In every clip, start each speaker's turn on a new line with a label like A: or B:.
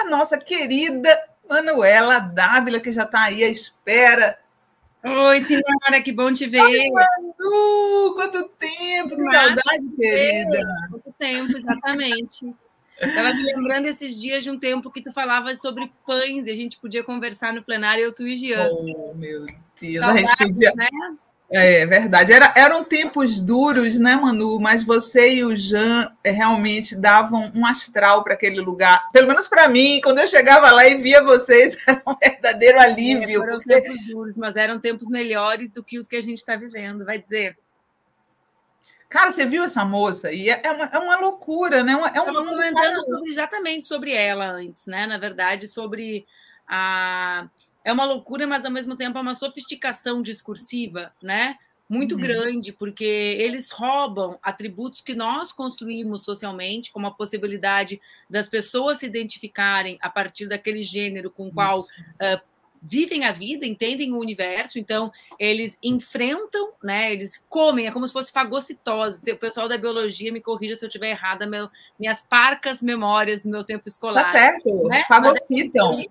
A: nossa querida Manuela Dávila, que já está aí à espera.
B: Oi, Sinara, que bom te ver.
A: Oi, Manu, quanto tempo, que saudade, querida.
B: Quanto tempo, exatamente. Estava me lembrando esses dias de um tempo que tu falava sobre pães e a gente podia conversar no plenário, eu, tu e Jean.
A: Oh, meu Deus,
B: Saudades,
A: a gente podia...
B: né?
A: É verdade. Eram tempos duros, né, Manu? Mas você e o Jean realmente davam um astral para aquele lugar. Pelo menos para mim, quando eu chegava lá e via vocês, era um verdadeiro alívio.
B: Foram tempos duros, mas eram tempos melhores do que os que a gente está vivendo, vai dizer.
A: Cara, você viu essa moça? E é uma loucura, né?
B: Estava comentando exatamente sobre ela antes, né? Na verdade, sobre a... É uma loucura, mas ao mesmo tempo é uma sofisticação discursiva, né? Muito grande, porque eles roubam atributos que nós construímos socialmente, como a possibilidade das pessoas se identificarem a partir daquele gênero com o qual vivem a vida, entendem o universo, então eles enfrentam, né? Eles comem, é como se fosse fagocitose. O pessoal da biologia me corrija se eu estiver errada, minhas parcas memórias do meu tempo escolar.
A: Tá certo, né? Fagocitam.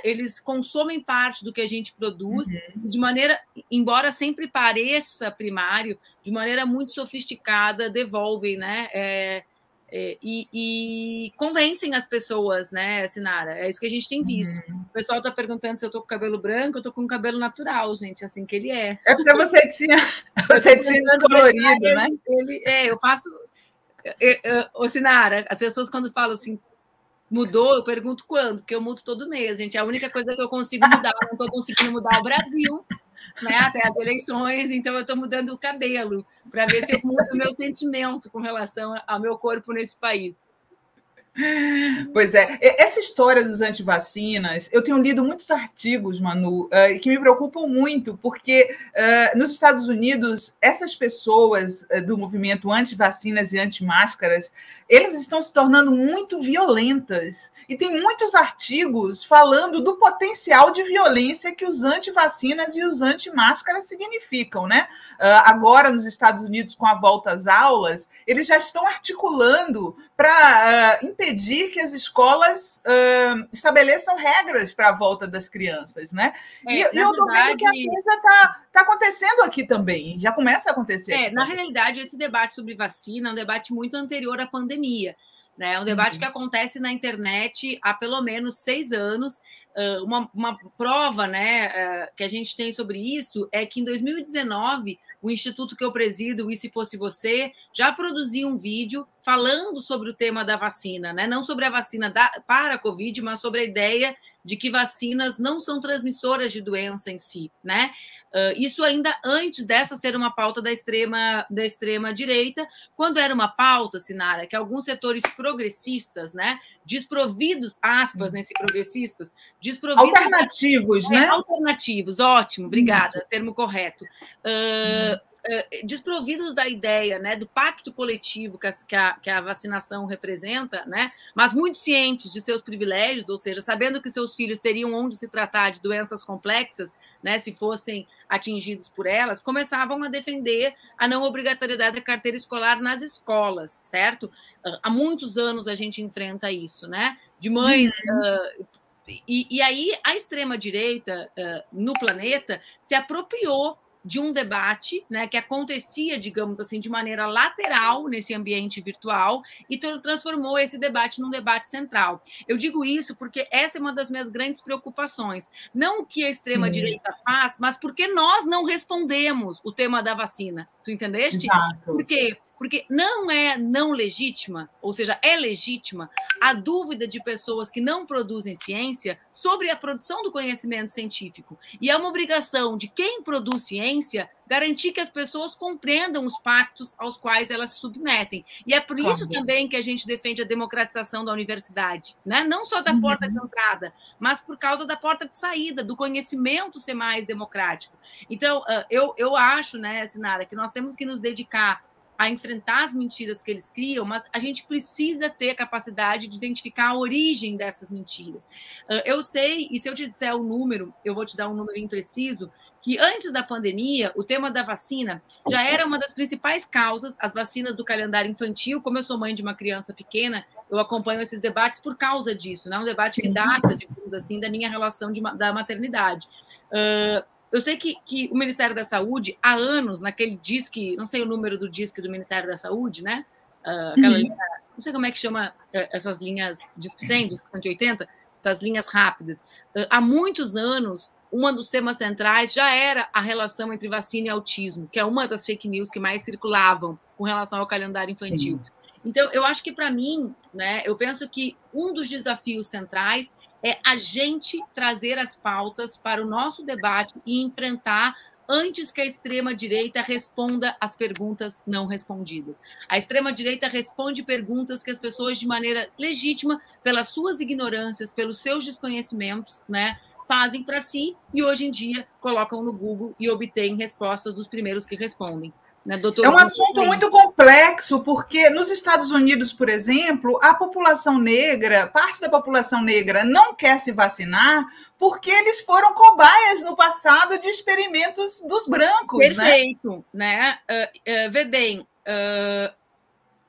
B: Eles consomem parte do que a gente produz de maneira, embora sempre pareça primário, de maneira muito sofisticada, devolvem, né? E convencem as pessoas, né, Sinara? É isso que a gente tem visto. O pessoal está perguntando se eu estou com cabelo branco, eu estou com cabelo natural, gente, assim que ele é.
A: É porque você tinha descolorido, né?
B: Eu faço... Ô, Sinara, as pessoas quando falam assim, mudou, eu pergunto quando, porque eu mudo todo mês, gente. É a única coisa que eu consigo mudar, eu não estou conseguindo mudar o Brasil, né, até as eleições, então eu estou mudando o cabelo para ver se eu mudo o meu sentimento com relação ao meu corpo nesse país.
A: Pois é, essa história dos antivacinas, eu tenho lido muitos artigos, Manu, que me preocupam muito, porque nos Estados Unidos, essas pessoas do movimento anti-vacinas e anti-máscaras, eles estão se tornando muito violentas. E tem muitos artigos falando do potencial de violência que os anti-vacinas e os anti-máscaras significam, né? Agora, nos Estados Unidos, com a volta às aulas, eles já estão articulando para impedir que as escolas estabeleçam regras para a volta das crianças, né? E eu estou vendo que a coisa está acontecendo aqui também, já começa a acontecer.
B: Na realidade, esse debate sobre vacina é um debate muito anterior à pandemia. É um debate que acontece na internet há pelo menos 6 anos. Uma prova, né, que a gente tem sobre isso é que em 2019 o instituto que eu presido, o E Se Fosse Você, já produziu um vídeo falando sobre o tema da vacina, né? Não sobre a vacina para a Covid, mas sobre a ideia de que vacinas não são transmissoras de doença em si, né? Isso ainda antes dessa ser uma pauta da extrema direita, quando era uma pauta, Sinara, que alguns setores progressistas, né, desprovidos, aspas, nesse progressistas, desprovidos...
A: Alternativos, né?
B: Alternativos, ótimo, obrigada, termo correto. Desprovidos da ideia, né, do pacto coletivo que a vacinação representa, né, mas muito cientes de seus privilégios, ou seja, sabendo que seus filhos teriam onde se tratar de doenças complexas, né, se fossem atingidos por elas, começavam a defender a não obrigatoriedade da carteira escolar nas escolas, certo? Há muitos anos a gente enfrenta isso, né? De mães... E aí a extrema-direita no planeta se apropriou de um debate, né, que acontecia, digamos assim, de maneira lateral nesse ambiente virtual e transformou esse debate num debate central. Eu digo isso porque essa é uma das minhas grandes preocupações. Não o que a extrema-direita faz, mas porque nós não respondemos o tema da vacina. Tu entendeste?
A: Exato.
B: Por quê? Porque não é não legítima, ou seja, é legítima a dúvida de pessoas que não produzem ciência sobre a produção do conhecimento científico. E é uma obrigação de quem produz ciência garantir que as pessoas compreendam os pactos aos quais elas se submetem. E é por isso também que a gente defende a democratização da universidade, né? Não só da porta de entrada, mas por causa da porta de saída, do conhecimento ser mais democrático. Então, eu acho, né, Sinara, que nós temos que nos dedicar a enfrentar as mentiras que eles criam, mas a gente precisa ter a capacidade de identificar a origem dessas mentiras. Eu sei, e se eu te disser o número, eu vou te dar um número impreciso, que antes da pandemia, o tema da vacina já era uma das principais causas, as vacinas do calendário infantil. Como eu sou mãe de uma criança pequena, eu acompanho esses debates por causa disso, né? Um debate que data, digamos assim, da minha relação da maternidade. Eu sei que o Ministério da Saúde, há anos, naquele DISC, não sei o número do DISC do Ministério da Saúde, né? Aquela linha, não sei como é que chama essas linhas, DISC 100, DISC 180, essas linhas rápidas. Há muitos anos, um dos temas centrais já era a relação entre vacina e autismo, que é uma das fake news que mais circulavam com relação ao calendário infantil. Sim. Então, eu acho que, para mim, né, eu penso que um dos desafios centrais é a gente trazer as pautas para o nosso debate e enfrentar antes que a extrema-direita responda às perguntas não respondidas. A extrema-direita responde perguntas que as pessoas, de maneira legítima, pelas suas ignorâncias, pelos seus desconhecimentos, né, fazem para si e, hoje em dia, colocam no Google e obtêm respostas dos primeiros que respondem. Né,
A: é um assunto muito complexo, porque nos Estados Unidos, por exemplo, a população negra, parte da população negra não quer se vacinar porque eles foram cobaias no passado de experimentos dos brancos.
B: Perfeito, né? Vê bem,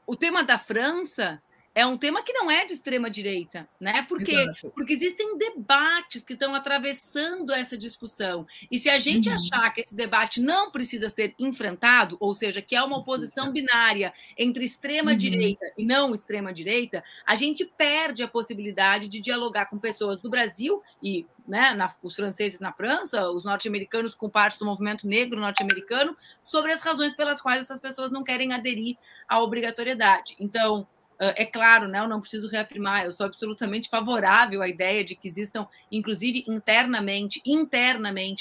B: o tema da França é um tema que não é de extrema-direita, né? Porque existem debates que estão atravessando essa discussão. E se a gente achar que esse debate não precisa ser enfrentado, ou seja, que é uma oposição binária entre extrema-direita e não extrema-direita, a gente perde a possibilidade de dialogar com pessoas do Brasil e, né, os franceses na França, os norte-americanos com parte do movimento negro norte-americano, sobre as razões pelas quais essas pessoas não querem aderir à obrigatoriedade. Então, é claro, né, eu não preciso reafirmar, eu sou absolutamente favorável à ideia de que existam, inclusive internamente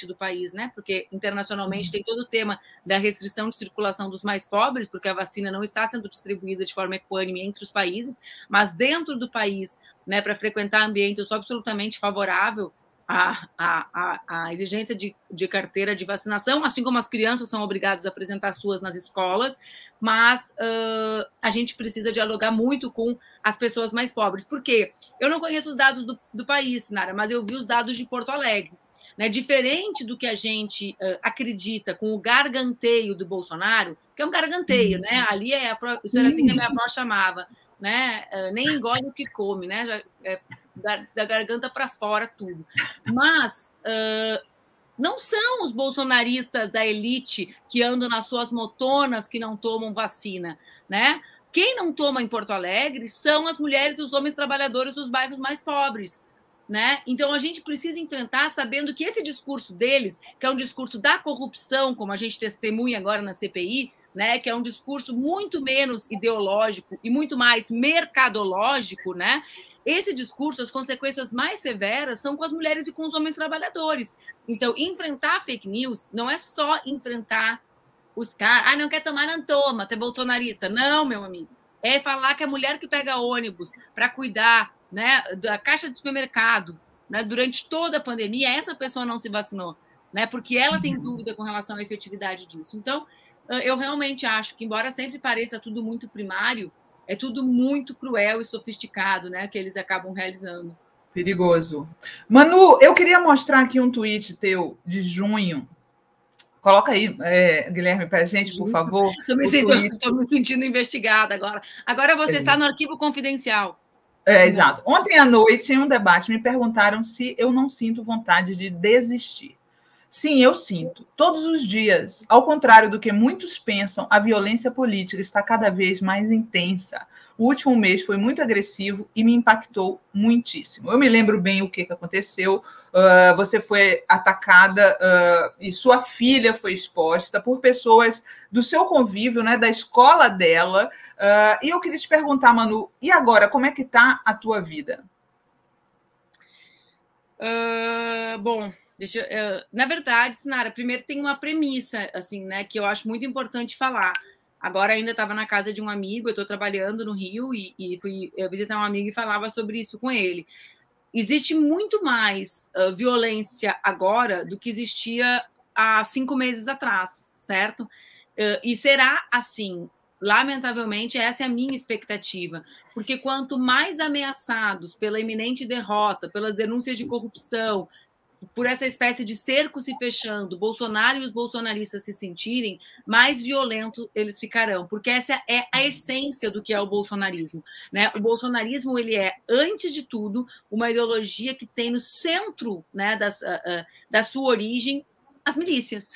B: do país, né, porque internacionalmente tem todo o tema da restrição de circulação dos mais pobres, porque a vacina não está sendo distribuída de forma equânime entre os países, mas dentro do país, né, para frequentar ambiente, eu sou absolutamente favorável a exigência de carteira de vacinação, assim como as crianças são obrigadas a apresentar suas nas escolas, mas a gente precisa dialogar muito com as pessoas mais pobres. Por quê? Eu não conheço os dados do país, Nara, mas eu vi os dados de Porto Alegre. Né? Diferente do que a gente acredita com o garganteio do Bolsonaro, que é um garganteio, né? Ali isso era assim que a minha avó chamava, né? Nem engole o que come, né? Da garganta para fora tudo. Mas não são os bolsonaristas da elite que andam nas suas motonas que não tomam vacina, né? Quem não toma em Porto Alegre são as mulheres e os homens trabalhadores dos bairros mais pobres, né? Então a gente precisa enfrentar sabendo que esse discurso deles, que é um discurso da corrupção, como a gente testemunha agora na CPI, né, que é um discurso muito menos ideológico e muito mais mercadológico, né? Esse discurso, as consequências mais severas são com as mulheres e com os homens trabalhadores. Então, enfrentar fake news não é só enfrentar os caras. Não quer tomar, não toma, tu é bolsonarista. Não, meu amigo. É falar que a mulher que pega ônibus para cuidar, né, da caixa de supermercado, né, durante toda a pandemia, essa pessoa não se vacinou, né, porque ela tem dúvida com relação à efetividade disso. Então, eu realmente acho que, embora sempre pareça tudo muito primário, é tudo muito cruel e sofisticado, né, que eles acabam realizando.
A: Perigoso. Manu, eu queria mostrar aqui um tweet teu de junho. Coloca aí, Guilherme, para a gente, por favor.
B: Estou me sentindo investigada agora. Agora você está no arquivo confidencial.
A: Exato. Ontem à noite, em um debate, me perguntaram se eu não sinto vontade de desistir. Sim, eu sinto. Todos os dias. Ao contrário do que muitos pensam, a violência política está cada vez mais intensa. O último mês foi muito agressivo e me impactou muitíssimo. Eu me lembro bem o que aconteceu. Você foi atacada e sua filha foi exposta por pessoas do seu convívio, né, da escola dela. E eu queria te perguntar, Manu, e agora, como é que está a tua vida?
B: Bom... na verdade, Sinara, primeiro tem uma premissa, assim, né, que eu acho muito importante falar. Agora ainda estava na casa de um amigo, eu estou trabalhando no Rio e fui visitar um amigo e falava sobre isso com ele. Existe muito mais violência agora do que existia há 5 meses atrás, certo? E será assim. Lamentavelmente, essa é a minha expectativa, porque quanto mais ameaçados pela iminente derrota, pelas denúncias de corrupção, por essa espécie de cerco se fechando, Bolsonaro e os bolsonaristas se sentirem, mais violentos eles ficarão, porque essa é a essência do que é o bolsonarismo, né? O bolsonarismo, ele é, antes de tudo, uma ideologia que tem no centro, né, da sua origem as milícias,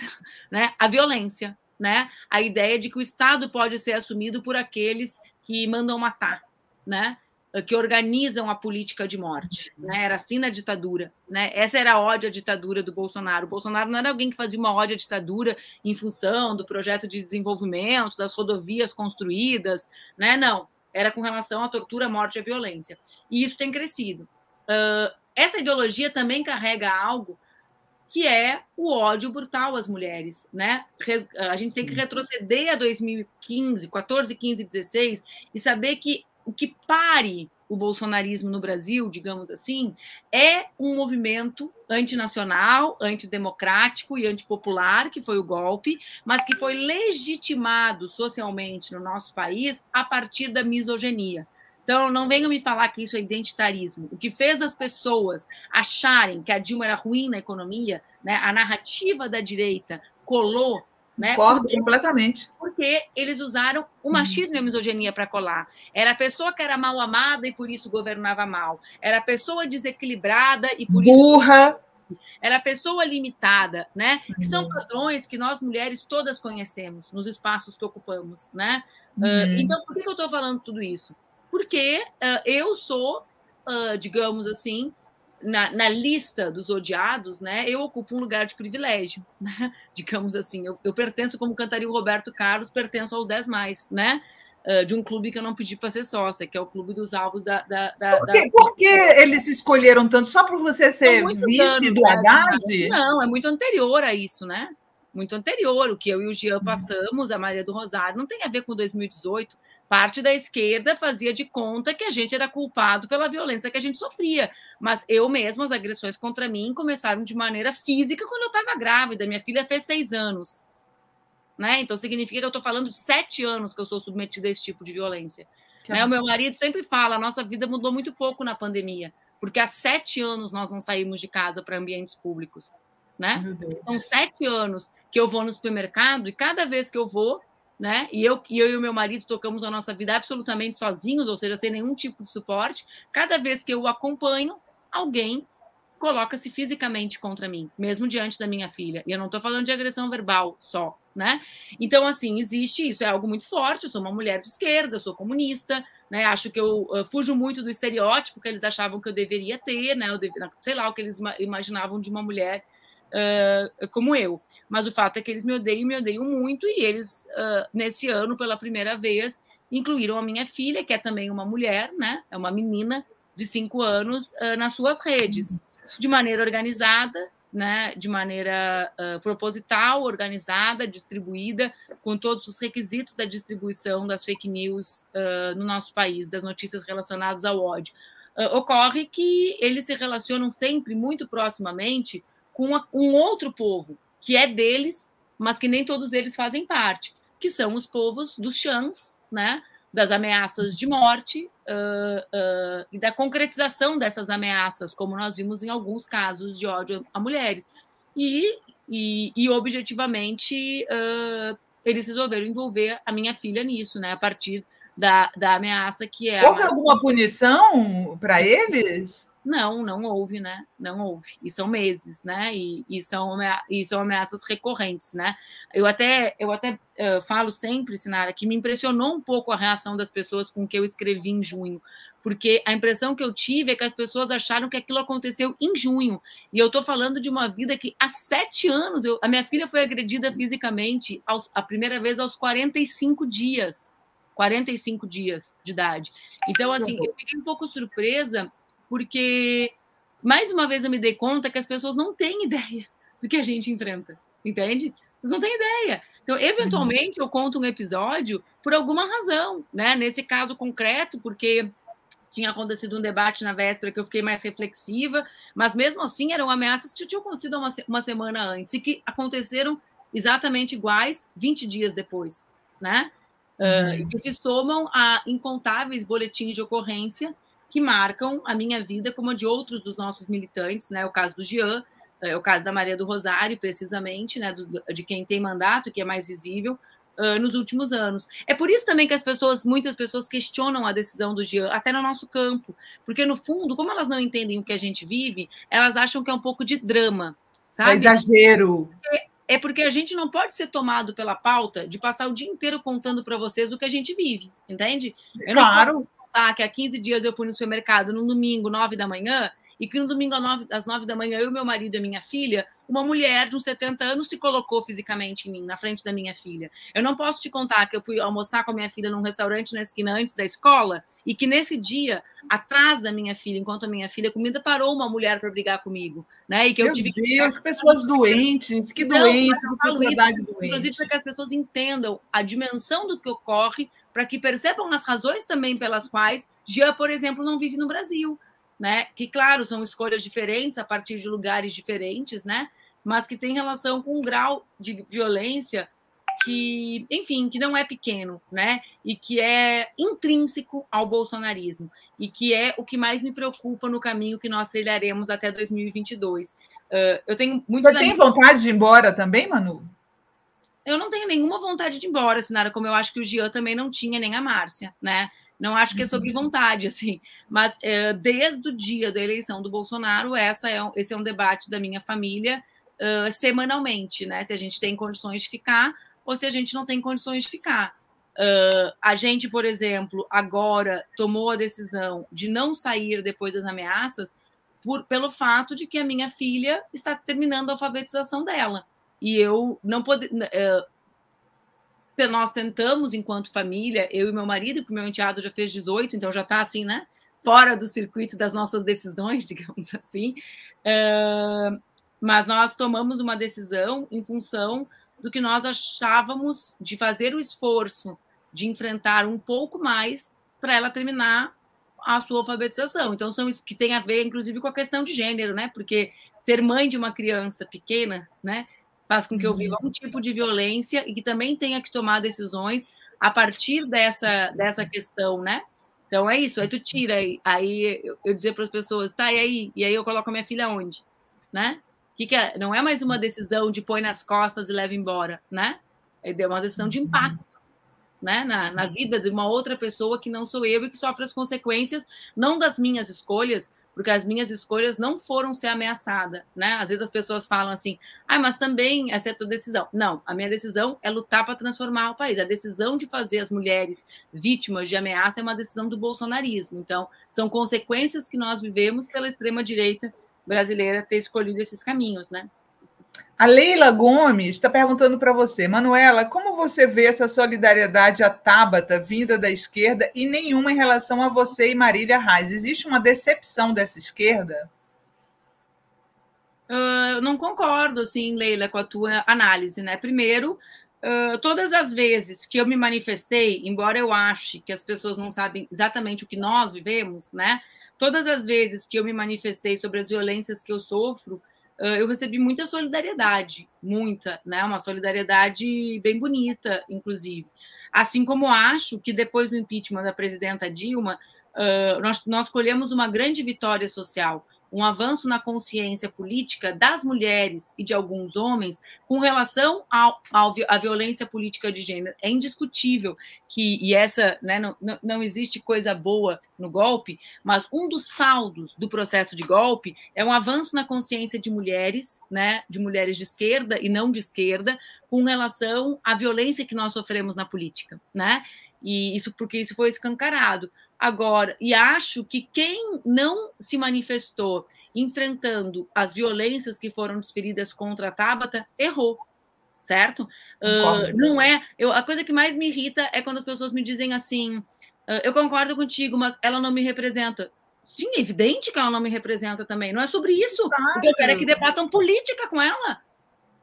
B: né? A violência, né? A ideia de que o Estado pode ser assumido por aqueles que mandam matar, né? Que organizam a política de morte, né? Era assim na ditadura, né? Essa era a ódio à ditadura do Bolsonaro. O Bolsonaro não era alguém que fazia uma ódio à ditadura em função do projeto de desenvolvimento, das rodovias construídas, né? Não, era com relação à tortura, à morte e à violência. E isso tem crescido. Essa ideologia também carrega algo que é o ódio brutal às mulheres, né? A gente tem que retroceder a 2015, 14, 15, 16 e saber que o que pare o bolsonarismo no Brasil, digamos assim, é um movimento antinacional, antidemocrático e antipopular, que foi o golpe, mas que foi legitimado socialmente no nosso país a partir da misoginia. Então, não venham me falar que isso é identitarismo. O que fez as pessoas acharem que a Dilma era ruim na economia, né, a narrativa da direita colou, né?
A: Concordo completamente.
B: Porque eles usaram o machismo e a misoginia para colar. Era a pessoa que era mal amada e por isso governava mal. Era a pessoa desequilibrada e por
A: burra.
B: Isso... Era a pessoa limitada, né? Que são padrões que nós mulheres todas conhecemos nos espaços que ocupamos, né? Então, por que eu estou falando tudo isso? Porque eu sou, digamos assim, na lista dos odiados, né, eu ocupo um lugar de privilégio, né, digamos assim, eu pertenço, como cantaria o Roberto Carlos, pertenço aos 10 mais, né, de um clube que eu não pedi para ser sócia, que é o clube dos alvos
A: Por que eles escolheram tanto? Só por você ser vice do Haddad?
B: Não, é muito anterior a isso, né, muito anterior, o que eu e o Jean passamos, a Maria do Rosário, não tem a ver com 2018, parte da esquerda fazia de conta que a gente era culpado pela violência que a gente sofria. Mas eu mesma, as agressões contra mim começaram de maneira física quando eu estava grávida. Minha filha fez 6 anos. Né? Então, significa que eu estou falando de 7 anos que eu sou submetida a esse tipo de violência. Né? O meu marido sempre fala, a nossa vida mudou muito pouco na pandemia, porque há 7 anos nós não saímos de casa para ambientes públicos. Né? São 7 anos que eu vou no supermercado e cada vez que eu vou, né? E eu e o meu marido tocamos a nossa vida absolutamente sozinhos, ou seja, sem nenhum tipo de suporte. Cada vez que eu o acompanho, alguém coloca-se fisicamente contra mim, mesmo diante da minha filha. E eu não estou falando de agressão verbal só, né? Então, assim, existe isso, é algo muito forte. Eu sou uma mulher de esquerda, eu sou comunista, né? Acho que eu fujo muito do estereótipo que eles achavam que eu deveria ter, né? Sei lá o que eles imaginavam de uma mulher como eu, mas o fato é que eles me odeiam muito, e eles, nesse ano, pela primeira vez, incluíram a minha filha, que é também uma mulher, né? É uma menina de 5 anos, nas suas redes, de maneira organizada, né? De maneira proposital, organizada, distribuída, com todos os requisitos da distribuição das fake news no nosso país, das notícias relacionadas ao ódio. Ocorre que eles se relacionam sempre muito proximamente com um outro povo, que é deles, mas que nem todos eles fazem parte, que são os povos dos Xans, né? Das ameaças de morte e da concretização dessas ameaças, como nós vimos em alguns casos de ódio a mulheres. E objetivamente, eles resolveram envolver a minha filha nisso, né? A partir da ameaça que é...
A: Houve alguma punição para eles?
B: Não houve, né? Não houve. E são meses, né? E são ameaças recorrentes, né? Eu até falo sempre, Sinara, que me impressionou um pouco a reação das pessoas com o que eu escrevi em junho, porque a impressão que eu tive é que as pessoas acharam que aquilo aconteceu em junho. E eu estou falando de uma vida que há 7 anos, a minha filha foi agredida fisicamente a primeira vez aos 45 dias. 45 dias de idade. Então, assim, eu fiquei um pouco surpresa, porque, mais uma vez, eu me dei conta que as pessoas não têm ideia do que a gente enfrenta, entende? Vocês não têm ideia. Então, eventualmente, eu conto um episódio por alguma razão, né? Nesse caso concreto, porque tinha acontecido um debate na véspera que eu fiquei mais reflexiva, mas, mesmo assim, eram ameaças que tinham acontecido uma semana antes e que aconteceram exatamente iguais 20 dias depois, né? E que se somam a incontáveis boletins de ocorrência que marcam a minha vida como a de outros dos nossos militantes, né? O caso do Jean, é o caso da Maria do Rosário, precisamente, né, de quem tem mandato, que é mais visível, nos últimos anos. É por isso também que muitas pessoas questionam a decisão do Jean, até no nosso campo, porque, no fundo, como elas não entendem o que a gente vive, elas acham que é um pouco de drama, sabe?
A: É exagero.
B: É porque a gente não pode ser tomado pela pauta de passar o dia inteiro contando para vocês o que a gente vive, entende? Eu
A: Claro.
B: não posso contar que há 15 dias eu fui no supermercado no domingo, 9 da manhã, e que no domingo às 9 da manhã, eu, meu marido e a minha filha, uma mulher de uns 70 anos se colocou fisicamente em mim, na frente da minha filha. Eu não posso te contar que eu fui almoçar com a minha filha num restaurante na esquina antes da escola e que nesse dia, atrás da minha filha, enquanto a minha filha comida, parou uma mulher para brigar comigo, né? E que eu tive
A: que... Meu Deus, pessoas doentes, que doentes, sociedade doente.
B: Inclusive para que as pessoas entendam a dimensão do que ocorre, para que percebam as razões também pelas quais Jean, por exemplo, não vive no Brasil. Né? Que, claro, são escolhas diferentes a partir de lugares diferentes, né? Mas que tem relação com um grau de violência que, enfim, que não é pequeno, né? E que é intrínseco ao bolsonarismo e que é o que mais me preocupa no caminho que nós trilharemos até 2022. Eu tenho muitos
A: Você tem vontade de ir embora também, Manu?
B: Eu não tenho nenhuma vontade de ir embora, Sinara, como eu acho que o Jean também não tinha, nem a Márcia, né? Não acho que é sobre vontade, assim, mas desde o dia da eleição do Bolsonaro, esse é um debate da minha família semanalmente, né? Se a gente tem condições de ficar ou se a gente não tem condições de ficar. A gente, por exemplo, agora tomou a decisão de não sair depois das ameaças pelo fato de que a minha filha está terminando a alfabetização dela. E eu não poder... nós tentamos, enquanto família, eu e meu marido, porque meu enteado já fez 18, então já está assim, né? Fora do circuito das nossas decisões, digamos assim. Mas nós tomamos uma decisão em função do que nós achávamos de fazer o esforço de enfrentar um pouco mais para ela terminar a sua alfabetização. Então, são isso que tem a ver, inclusive, com a questão de gênero, né? Porque ser mãe de uma criança pequena, né? Faz com que eu viva um tipo de violência e que também tenha que tomar decisões a partir dessa questão, né? Então, é isso. Aí tu tira, aí eu dizer para as pessoas, tá, e aí eu coloco a minha filha onde? Né? Que é? Não é mais uma decisão de põe nas costas e leva embora, né? É uma decisão de impacto, né? Na vida de uma outra pessoa que não sou eu e que sofre as consequências, não das minhas escolhas, porque as minhas escolhas não foram ser ameaçada, né? Às vezes as pessoas falam assim, mas também essa é a tua decisão. Não, a minha decisão é lutar para transformar o país. A decisão de fazer as mulheres vítimas de ameaça é uma decisão do bolsonarismo. Então, são consequências que nós vivemos pela extrema-direita brasileira ter escolhido esses caminhos, né?
A: A Leila Gomes está perguntando para você, Manuela, como você vê essa solidariedade à Tabata vinda da esquerda e nenhuma em relação a você e Marília Reis? Existe uma decepção dessa esquerda?
B: Eu não concordo, assim, Leila, com a tua análise, né? Primeiro, todas as vezes que eu me manifestei, embora eu ache que as pessoas não sabem exatamente o que nós vivemos, né? Todas as vezes que eu me manifestei sobre as violências que eu sofro, eu recebi muita solidariedade, muita, né? Uma solidariedade bem bonita, inclusive. Assim como acho que depois do impeachment da presidenta Dilma, nós colhemos uma grande vitória social, um avanço na consciência política das mulheres e de alguns homens com relação à violência política de gênero. É indiscutível que, né, não existe coisa boa no golpe, mas um dos saldos do processo de golpe é um avanço na consciência de mulheres, né, de mulheres de esquerda e não de esquerda, com relação à violência que nós sofremos na política, né? E porque isso foi escancarado. Agora, e acho que quem não se manifestou enfrentando as violências que foram desferidas contra a Tabata, errou, certo? Não é... a coisa que mais me irrita é quando as pessoas me dizem assim, eu concordo contigo, mas ela não me representa. Sim, é evidente que ela não me representa também. Não é sobre isso. O que eu quero é que debatam política com ela.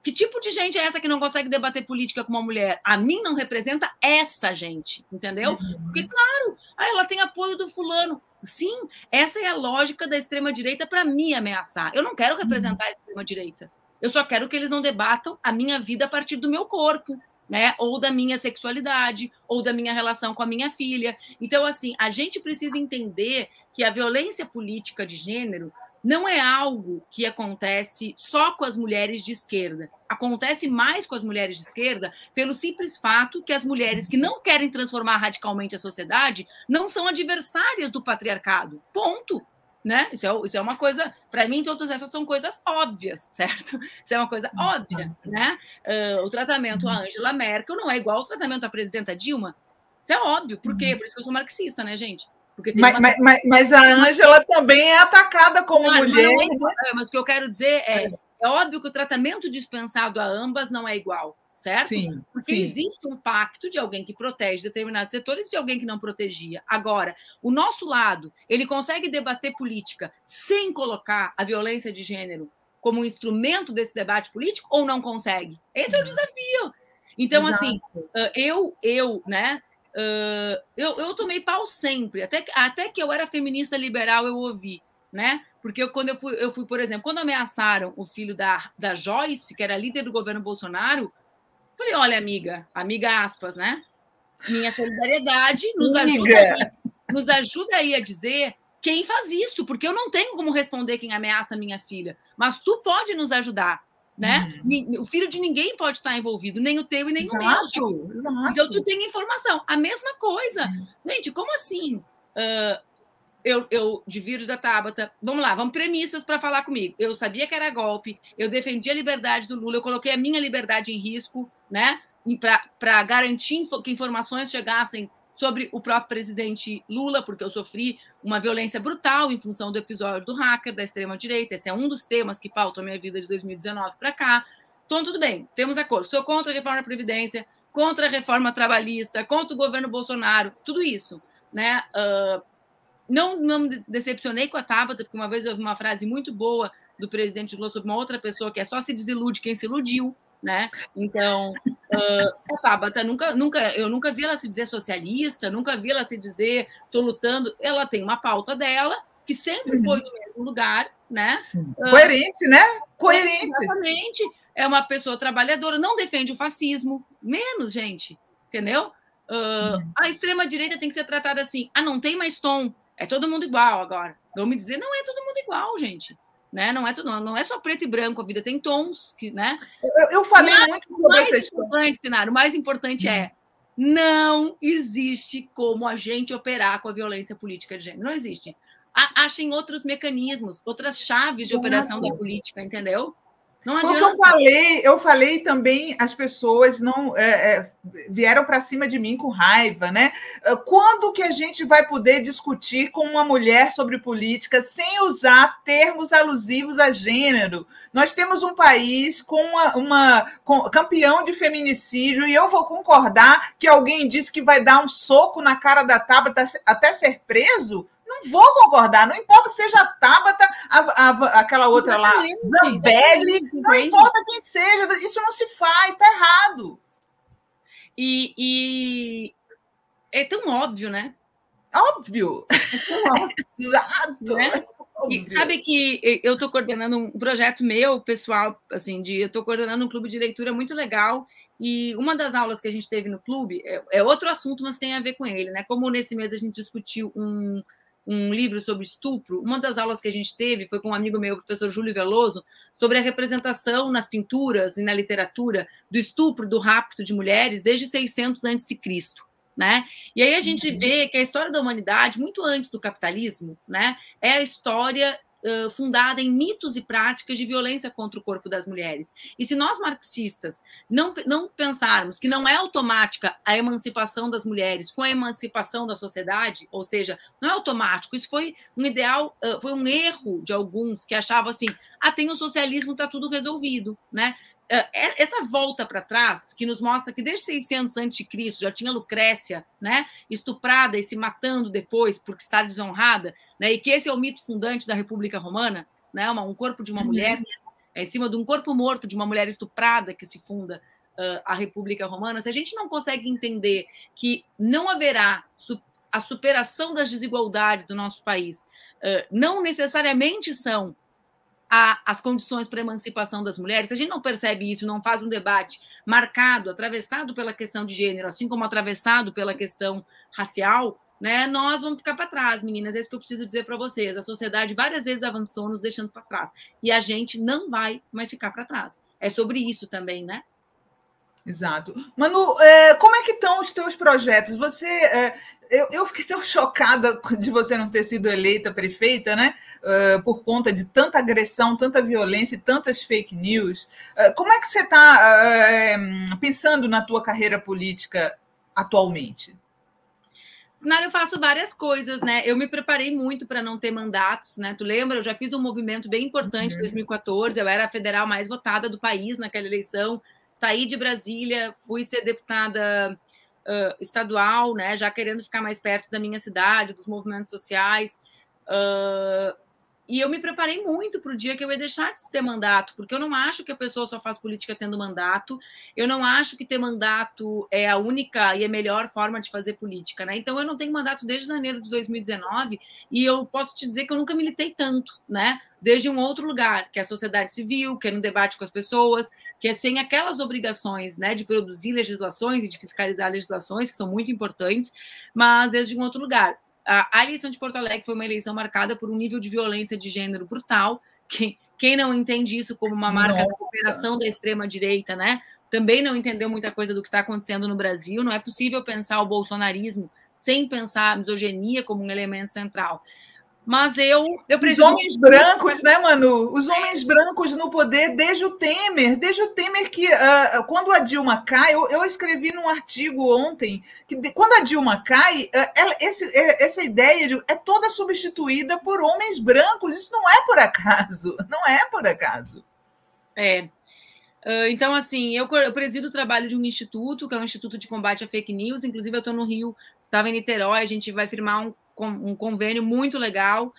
B: Que tipo de gente é essa que não consegue debater política com uma mulher? A mim não representa essa gente, entendeu? Porque, claro, ela tem apoio do fulano. Sim, essa é a lógica da extrema-direita para me ameaçar. Eu não quero representar a extrema-direita. Eu só quero que eles não debatam a minha vida a partir do meu corpo, né? Ou da minha sexualidade, ou da minha relação com a minha filha. Então, assim, a gente precisa entender que a violência política de gênero não é algo que acontece só com as mulheres de esquerda. Acontece mais com as mulheres de esquerda pelo simples fato que as mulheres que não querem transformar radicalmente a sociedade não são adversárias do patriarcado. Ponto. Né? Isso é uma coisa, para mim, todas essas são coisas óbvias, certo? Isso é uma coisa óbvia, né? O tratamento à Angela Merkel não é igual ao tratamento à presidenta Dilma. Isso é óbvio. Por quê? Por isso que eu sou marxista, né, gente? Porque
A: mas a Ângela também é atacada como mulher.
B: Mas o que eu quero dizer é óbvio que o tratamento dispensado a ambas não é igual, certo?
A: Sim,
B: porque existe um pacto de alguém que protege determinados setores e de alguém que não protegia. Agora, o nosso lado, ele consegue debater política sem colocar a violência de gênero como um instrumento desse debate político ou não consegue? Esse é o desafio. Então, assim, eu tomei pau sempre, até que eu era feminista liberal, eu ouvi, né? Porque quando eu fui, por exemplo, quando ameaçaram o filho da Joyce, que era líder do governo Bolsonaro, falei, olha, amiga aspas, né? Minha solidariedade nos ajuda aí a dizer quem faz isso, porque eu não tenho como responder quem ameaça minha filha, mas tu pode nos ajudar, né? O filho de ninguém pode estar envolvido, nem o teu e nem o meu.
A: Exato.
B: Então, tu tem informação. A mesma coisa. Gente, como assim? Eu divirjo da Tabata. Vamos lá, vamos premissas para falar comigo. Eu sabia que era golpe, eu defendi a liberdade do Lula, eu coloquei a minha liberdade em risco, né? Para garantir que informações chegassem sobre o próprio presidente Lula, porque eu sofri uma violência brutal em função do episódio do hacker da extrema-direita. Esse é um dos temas que pautam a minha vida de 2019 para cá. Então, tudo bem, temos acordo. Sou contra a reforma da Previdência, contra a reforma trabalhista, contra o governo Bolsonaro, tudo isso, né? Não me decepcionei com a Tabata, porque uma vez eu ouvi uma frase muito boa do presidente Lula sobre uma outra pessoa, que é só se desilude quem se iludiu, né? Então, a Tabata, eu nunca vi ela se dizer socialista, nunca vi ela se dizer estou lutando. Ela tem uma pauta dela, que sempre foi no mesmo lugar, né?
A: Coerente, né? Coerente.
B: Exatamente. É uma pessoa trabalhadora, não defende o fascismo, menos, gente, entendeu? A extrema-direita tem que ser tratada assim, não tem mais tom, é todo mundo igual agora. Vão me dizer, não é todo mundo igual, gente. Né? Não é só preto e branco, a vida tem tons, né?
A: Eu falei muito sobre essa
B: história. O mais importante é não existe como a gente operar com a violência política de gênero. Não existe. Achem outros mecanismos, outras chaves de operação da política, entendeu? Não
A: foi o que eu falei também, as pessoas não vieram para cima de mim com raiva, né? Quando que a gente vai poder discutir com uma mulher sobre política sem usar termos alusivos a gênero? Nós temos um país com com campeão de feminicídio e eu vou concordar que alguém disse que vai dar um soco na cara da Tabata até ser preso? Não vou concordar, não importa que seja a Tabata, aquela outra lá, Zambelli, não importa quem seja, isso não se faz, está errado.
B: E é tão óbvio, né?
A: Óbvio. Exato.
B: Né? E sabe que eu estou coordenando um projeto meu, pessoal, assim, eu estou coordenando um clube de leitura muito legal. E uma das aulas que a gente teve no clube é outro assunto, mas tem a ver com ele, né? Como nesse mês a gente discutiu um livro sobre estupro, uma das aulas que a gente teve foi com um amigo meu, o professor Júlio Veloso, sobre a representação nas pinturas e na literatura do estupro, do rapto de mulheres desde 600 a.C., né? E aí a gente vê que a história da humanidade, muito antes do capitalismo, né, é a história fundada em mitos e práticas de violência contra o corpo das mulheres. E se nós marxistas não pensarmos que não é automática a emancipação das mulheres com a emancipação da sociedade, ou seja, não é automático, isso foi um ideal, foi um erro de alguns que achavam assim, tem o socialismo, está tudo resolvido, né? Essa volta para trás, que nos mostra que desde 600 a.C. já tinha Lucrécia, né, estuprada e se matando depois porque está desonrada, né, e que esse é o mito fundante da República Romana, né, um corpo de uma mulher, em cima de um corpo morto de uma mulher estuprada que se funda a República Romana. Se a gente não consegue entender que não haverá a superação das desigualdades do nosso país, não necessariamente são as condições para a emancipação das mulheres, se a gente não percebe isso, não faz um debate marcado, atravessado pela questão de gênero, assim como atravessado pela questão racial, né, nós vamos ficar para trás, meninas. É isso que eu preciso dizer para vocês. A sociedade várias vezes avançou, nos deixando para trás. E a gente não vai mais ficar para trás. É sobre isso também, né?
A: Exato. Manu, como é que estão os teus projetos? Eu fiquei tão chocada de você não ter sido eleita prefeita, né? Por conta de tanta agressão, tanta violência e tantas fake news. Como é que você está pensando na tua carreira política atualmente?
B: Sinara, eu faço várias coisas, né? Eu me preparei muito para não ter mandatos, né? Tu lembra? Eu já fiz um movimento bem importante em 2014. Eu era a federal mais votada do país naquela eleição. Saí de Brasília, fui ser deputada estadual, né? Já querendo ficar mais perto da minha cidade, dos movimentos sociais. E eu me preparei muito para o dia que eu ia deixar de ter mandato, porque eu não acho que a pessoa só faz política tendo mandato, eu não acho que ter mandato é a única e a melhor forma de fazer política, né? Então, eu não tenho mandato desde janeiro de 2019 e eu posso te dizer que eu nunca militei tanto, né? Desde um outro lugar, que é a sociedade civil, que é no debate com as pessoas, que é sem aquelas obrigações, né, de produzir legislações e de fiscalizar legislações, que são muito importantes, mas desde um outro lugar. A eleição de Porto Alegre foi uma eleição marcada por um nível de violência de gênero brutal. Quem não entende isso como uma marca da superação da extrema-direita, né? Também não entendeu muita coisa do que está acontecendo no Brasil. Não é possível pensar o bolsonarismo sem pensar a misoginia como um elemento central. Mas eu
A: preciso... Os homens brancos, né, Manu? Os homens brancos no poder desde o Temer que, quando a Dilma cai, eu escrevi num artigo ontem, que quando a Dilma cai, essa ideia é toda substituída por homens brancos. Isso não é por acaso. Não é por acaso.
B: Então, assim, eu presido o trabalho de um instituto, que é um instituto de combate a fake news. Inclusive, eu estou no Rio, estava em Niterói, a gente vai firmar um convênio muito legal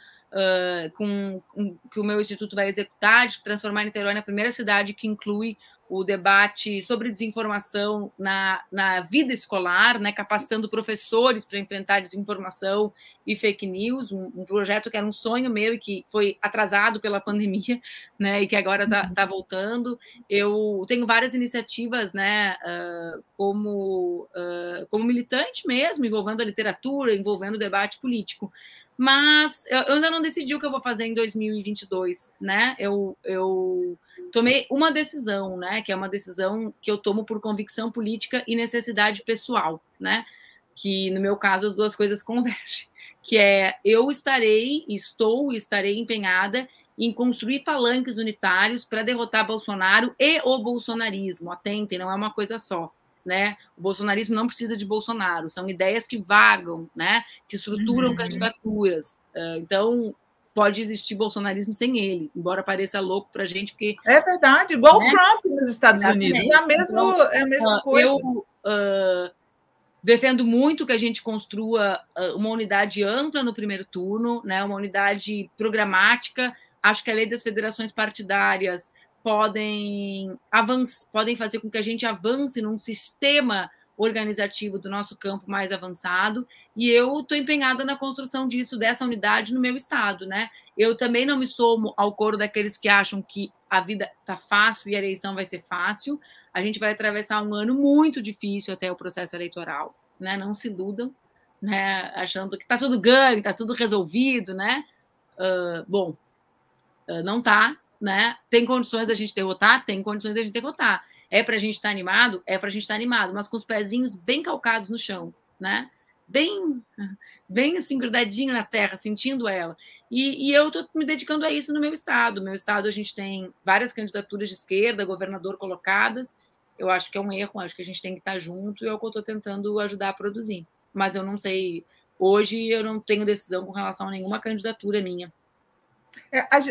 B: que o meu instituto vai executar, de transformar Niterói na primeira cidade que inclui o debate sobre desinformação na vida escolar, né, capacitando professores para enfrentar desinformação e fake news, um projeto que era um sonho meu e que foi atrasado pela pandemia, né, e que agora está voltando. Eu tenho várias iniciativas, né, como militante mesmo, envolvendo a literatura, envolvendo o debate político. Mas eu ainda não decidi o que eu vou fazer em 2022, né? Eu tomei uma decisão, né? Que é uma decisão que eu tomo por convicção política e necessidade pessoal, né? Que no meu caso as duas coisas convergem. Que é estarei empenhada em construir palanques unitários para derrotar Bolsonaro e o bolsonarismo. Atentem, não é uma coisa só. Né? O bolsonarismo não precisa de Bolsonaro, são ideias que vagam, né? Que estruturam candidaturas. Então, pode existir bolsonarismo sem ele, embora pareça louco para a gente, porque...
A: É verdade, igual o Trump nos Estados Unidos, é a mesma coisa.
B: Eu defendo muito que a gente construa uma unidade ampla no primeiro turno, né? Uma unidade programática. Acho que a lei das federações partidárias podem fazer com que a gente avance num sistema organizativo do nosso campo mais avançado, e eu estou empenhada na construção dessa unidade no meu estado, né? Eu também não me somo ao coro daqueles que acham que a vida está fácil e a eleição vai ser fácil. A gente vai atravessar um ano muito difícil até o processo eleitoral, né? Não se iludam, né? Achando que está tudo ganho, está tudo resolvido, né? Não está. Né? Tem condições da gente derrotar? Tem condições da gente derrotar. É para a gente estar animado? É para a gente estar animado, mas com os pezinhos bem calcados no chão, né? Bem assim, grudadinho na terra, sentindo ela. E eu estou me dedicando a isso no meu estado. No meu estado, a gente tem várias candidaturas de esquerda, governador colocadas. Eu acho que é um erro, acho que a gente tem que estar junto e é o que eu estou tentando ajudar a produzir. Mas eu não sei, hoje eu não tenho decisão com relação a nenhuma candidatura minha.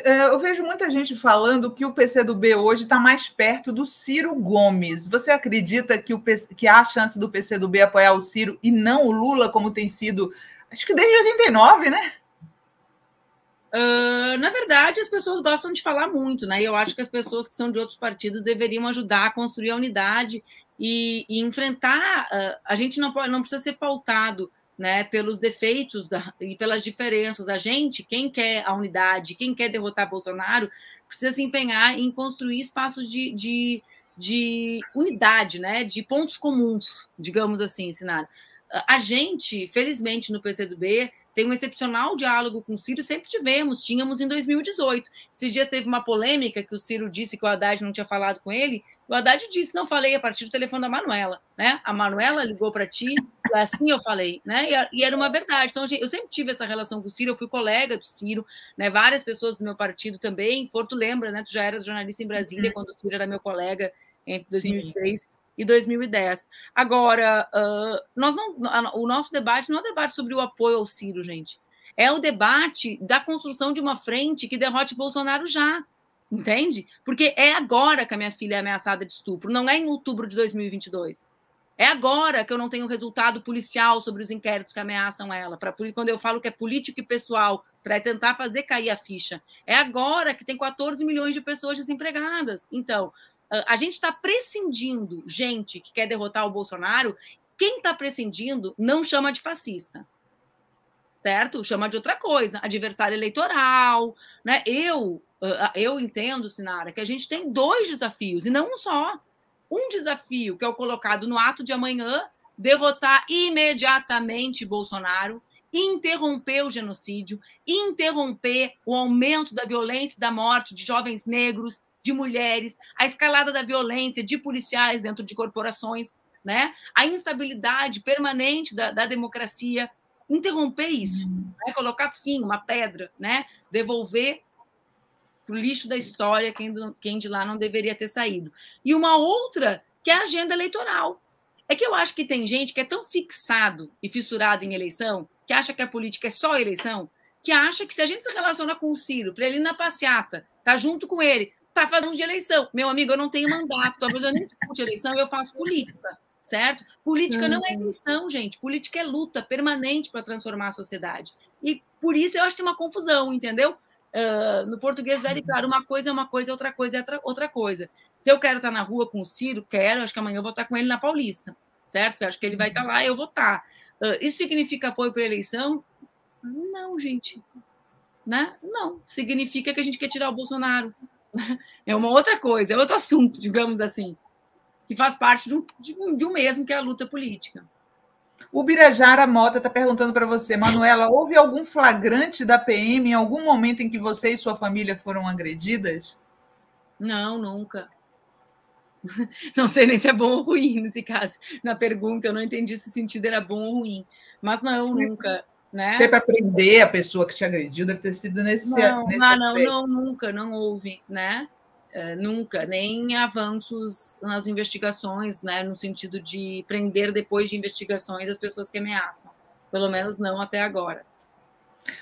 A: Eu vejo muita gente falando que o PCdoB hoje está mais perto do Ciro Gomes. Você acredita que há a chance do PCdoB apoiar o Ciro e não o Lula, como tem sido, acho que desde 89, né?
B: Na verdade, as pessoas gostam de falar muito, né? Eu acho que as pessoas que são de outros partidos deveriam ajudar a construir a unidade e enfrentar. A gente não precisa ser pautado, né, pelos defeitos e pelas diferenças. A gente, quem quer a unidade, quem quer derrotar Bolsonaro, precisa se empenhar em construir espaços de unidade, né, de pontos comuns, digamos assim, Sinara. A gente, felizmente, no PCdoB, tem um excepcional diálogo com o Ciro, sempre tínhamos em 2018. Esses dias teve uma polêmica que o Ciro disse que o Haddad não tinha falado com ele, o Haddad disse, não falei a partir do telefone da Manuela, né? A Manuela ligou para ti, assim eu falei, né? E era uma verdade. Então, eu sempre tive essa relação com o Ciro, eu fui colega do Ciro, né? Várias pessoas do meu partido também, tu lembra, né? Tu já era jornalista em Brasília, quando o Ciro era meu colega entre 2006 Sim. e 2010. Agora, o nosso debate não é um debate sobre o apoio ao Ciro, gente. É o debate da construção de uma frente que derrote Bolsonaro já. Entende? Porque é agora que a minha filha é ameaçada de estupro, não é em outubro de 2022. É agora que eu não tenho resultado policial sobre os inquéritos que ameaçam ela. Quando eu falo que é político e pessoal, para tentar fazer cair a ficha. É agora que tem 14 milhões de pessoas desempregadas. Então, a gente está prescindindo gente que quer derrotar o Bolsonaro. Quem está prescindindo não chama de fascista. Certo? Chama de outra coisa, adversário eleitoral, né? Eu entendo, Sinara, que a gente tem 2 desafios, e não um só. Um desafio, que é o colocado no ato de amanhã, derrotar imediatamente Bolsonaro, interromper o genocídio, interromper o aumento da violência e da morte de jovens negros, de mulheres, a escalada da violência de policiais dentro de corporações, né? A instabilidade permanente da democracia, interromper isso, né? Colocar fim, uma pedra, né? Devolver para o lixo da história quem de lá não deveria ter saído. E uma outra, que é a agenda eleitoral. É que eu acho que tem gente que é tão fixado e fissurado em eleição, que acha que a política é só eleição, que acha que se a gente se relaciona com o Ciro, para ele ir na passeata, tá junto com ele, tá fazendo de eleição. Meu amigo, eu não tenho mandato, talvez eu nem discute eleição, eu faço política. Certo? Política não é eleição, gente. Política é luta permanente para transformar a sociedade. E por isso eu acho que tem uma confusão, entendeu? No português, very claro, uma coisa é uma coisa, outra coisa é outra coisa. Se eu quero estar na rua com o Ciro, acho que amanhã eu vou estar com ele na Paulista, certo? Porque eu acho que ele vai estar lá e eu vou estar. Isso significa apoio para a eleição? Não, gente. Né? Não. Significa que a gente quer tirar o Bolsonaro. É uma outra coisa, é outro assunto, digamos assim, que faz parte de um mesmo, que é a luta política.
A: O Birajara Mota está perguntando para você, Manuela, houve algum flagrante da PM em algum momento em que você e sua família foram agredidas?
B: Não, nunca. Não sei nem se é bom ou ruim nesse caso. Na pergunta, eu não entendi se o sentido era bom ou ruim. Mas não, nunca. Né?
A: Sempre aprender a pessoa que te agrediu, deve ter sido nesse
B: não, nunca, não houve, né? Nunca, nem avanços nas investigações, né, no sentido de prender depois de investigações as pessoas que ameaçam. Pelo menos não até agora.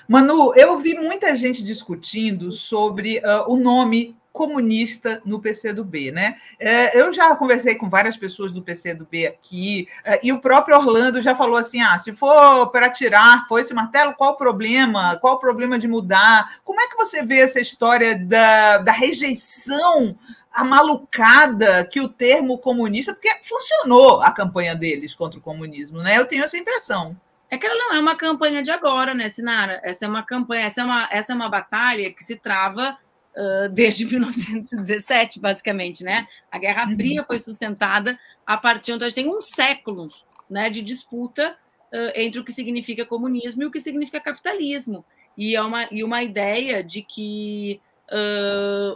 A: Manu, eu vi muita gente discutindo sobre o nome comunista no PCdoB, né? Eu já conversei com várias pessoas do PCdoB aqui, e o próprio Orlando já falou assim, se for para tirar foice e martelo, qual o problema? Qual o problema de mudar? Como é que você vê essa história da rejeição amalucada que o termo comunista, porque funcionou a campanha deles contra o comunismo, né? Eu tenho essa impressão.
B: É que ela não é uma campanha de agora, né, Sinara? Essa é uma campanha, essa é uma batalha que se trava desde 1917, basicamente, né? A Guerra Fria foi sustentada a partir onde a gente tem um século, né, de disputa entre o que significa comunismo e o que significa capitalismo. E uma ideia de que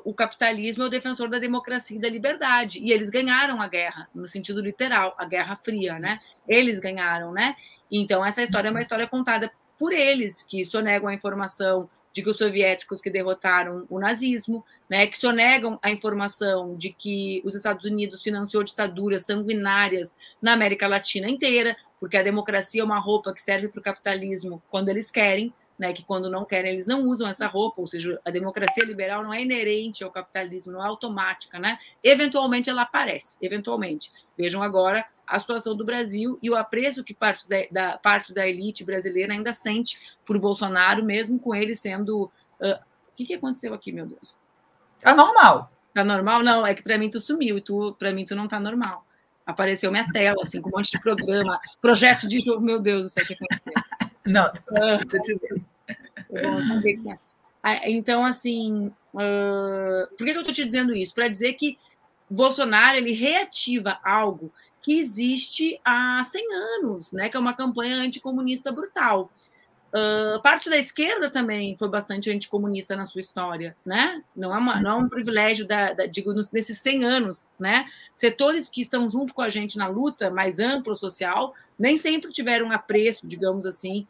B: o capitalismo é o defensor da democracia e da liberdade. E eles ganharam a guerra, no sentido literal, a Guerra Fria, né? Eles ganharam, né? Então, essa história é uma história contada por eles, que sonegam a informação de que os soviéticos que derrotaram o nazismo, né, que sonegam a informação de que os Estados Unidos financiou ditaduras sanguinárias na América Latina inteira, porque a democracia é uma roupa que serve para o capitalismo quando eles querem, né, que quando não querem eles não usam essa roupa, ou seja, a democracia liberal não é inerente ao capitalismo, não é automática, né? Eventualmente ela aparece, eventualmente. Vejam agora a situação do Brasil e o apreço que parte da elite brasileira ainda sente por Bolsonaro, mesmo com ele sendo... O que aconteceu aqui, meu Deus?
A: Tá normal.
B: Tá normal? Não, é que para mim tu sumiu, e para mim tu não tá normal. Apareceu minha tela, assim, com um monte de programa, projeto de... Meu Deus do céu, o que aconteceu?
A: Não, tô te vendo.
B: Então, assim, por que eu estou te dizendo isso? Para dizer que Bolsonaro ele reativa algo que existe há 100 anos, né? Que é uma campanha anticomunista brutal. Parte da esquerda também foi bastante anticomunista na sua história, né? Não é um privilégio digo, nesses 100 anos, né? Setores que estão junto com a gente na luta mais ampla social nem sempre tiveram apreço, digamos assim,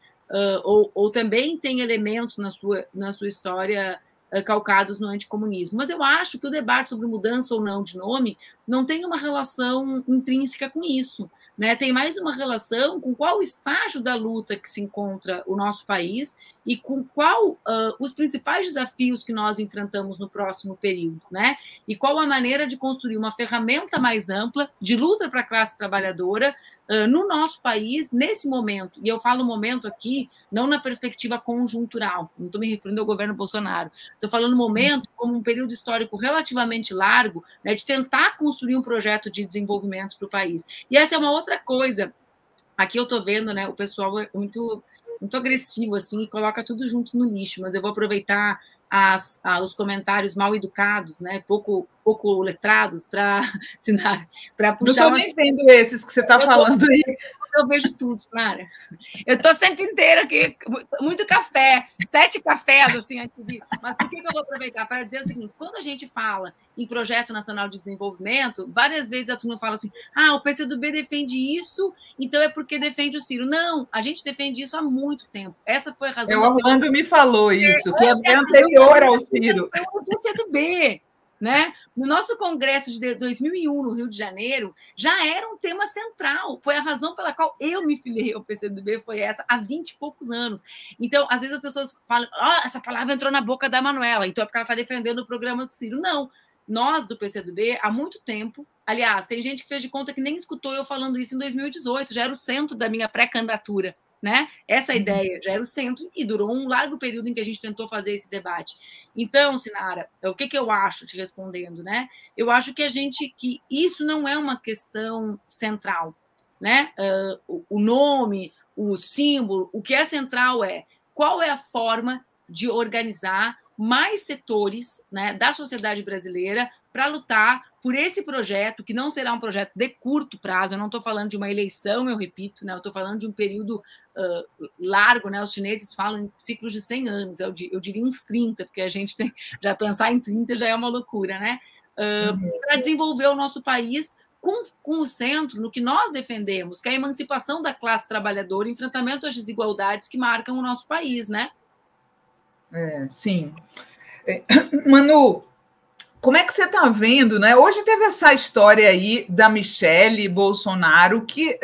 B: ou também tem elementos na sua história calcados no anticomunismo. Mas eu acho que o debate sobre mudança ou não de nome não tem uma relação intrínseca com isso, né? Tem mais uma relação com qual estágio da luta que se encontra o nosso país e com qual os principais desafios que nós enfrentamos no próximo período, né? E qual a maneira de construir uma ferramenta mais ampla de luta para a classe trabalhadora no nosso país, nesse momento. E eu falo momento aqui, não na perspectiva conjuntural, não estou me referindo ao governo Bolsonaro, estou falando momento como um período histórico relativamente largo, né, de tentar construir um projeto de desenvolvimento para o país. E essa é uma outra coisa. Aqui eu estou vendo, né, o pessoal é muito agressivo, assim, e coloca tudo junto no lixo, mas eu vou aproveitar os comentários mal educados, né, pouco letrados, para puxar.
A: Não estou nem vendo esses que você está falando aí.
B: Eu vejo tudo, Sinara. Eu estou sempre inteira aqui, muito café, 7 cafés, assim, antes de... Mas por que eu vou aproveitar? Para dizer o seguinte, quando a gente fala em Projeto Nacional de Desenvolvimento, várias vezes a turma fala assim, o PCdoB defende isso, então é porque defende o Ciro. Não, a gente defende isso há muito tempo. Essa foi a razão...
A: O Orlando me falou isso, que é anterior ao Ciro.
B: O PCdoB, né? No nosso congresso de 2001, no Rio de Janeiro, já era um tema central. Foi a razão pela qual eu me filiei ao PCdoB, foi essa, há 20 e poucos anos. Então, às vezes as pessoas falam, essa palavra entrou na boca da Manuela, então é porque ela está defendendo o programa do Ciro. Não, nós do PCdoB, há muito tempo, aliás, tem gente que fez de conta que nem escutou eu falando isso em 2018, já era o centro da minha pré-candidatura, né? Essa ideia já era o centro e durou um largo período em que a gente tentou fazer esse debate. Então, Sinara, o que eu acho, te respondendo, né? Eu acho que que isso não é uma questão central, né? O nome, o símbolo, o que é central é qual é a forma de organizar mais setores, né, da sociedade brasileira para lutar por esse projeto, que não será um projeto de curto prazo. Eu não estou falando de uma eleição, eu repito, né, eu estou falando de um período largo, né, os chineses falam em ciclos de 100 anos, eu diria uns 30, porque a gente tem, já pensar em 30 já é uma loucura, né, para desenvolver o nosso país com o centro no que nós defendemos, que é a emancipação da classe trabalhadora, enfrentamento às desigualdades que marcam o nosso país, né?
A: Sim. Manu, como é que você está vendo, né? Hoje teve essa história aí da Michele Bolsonaro, que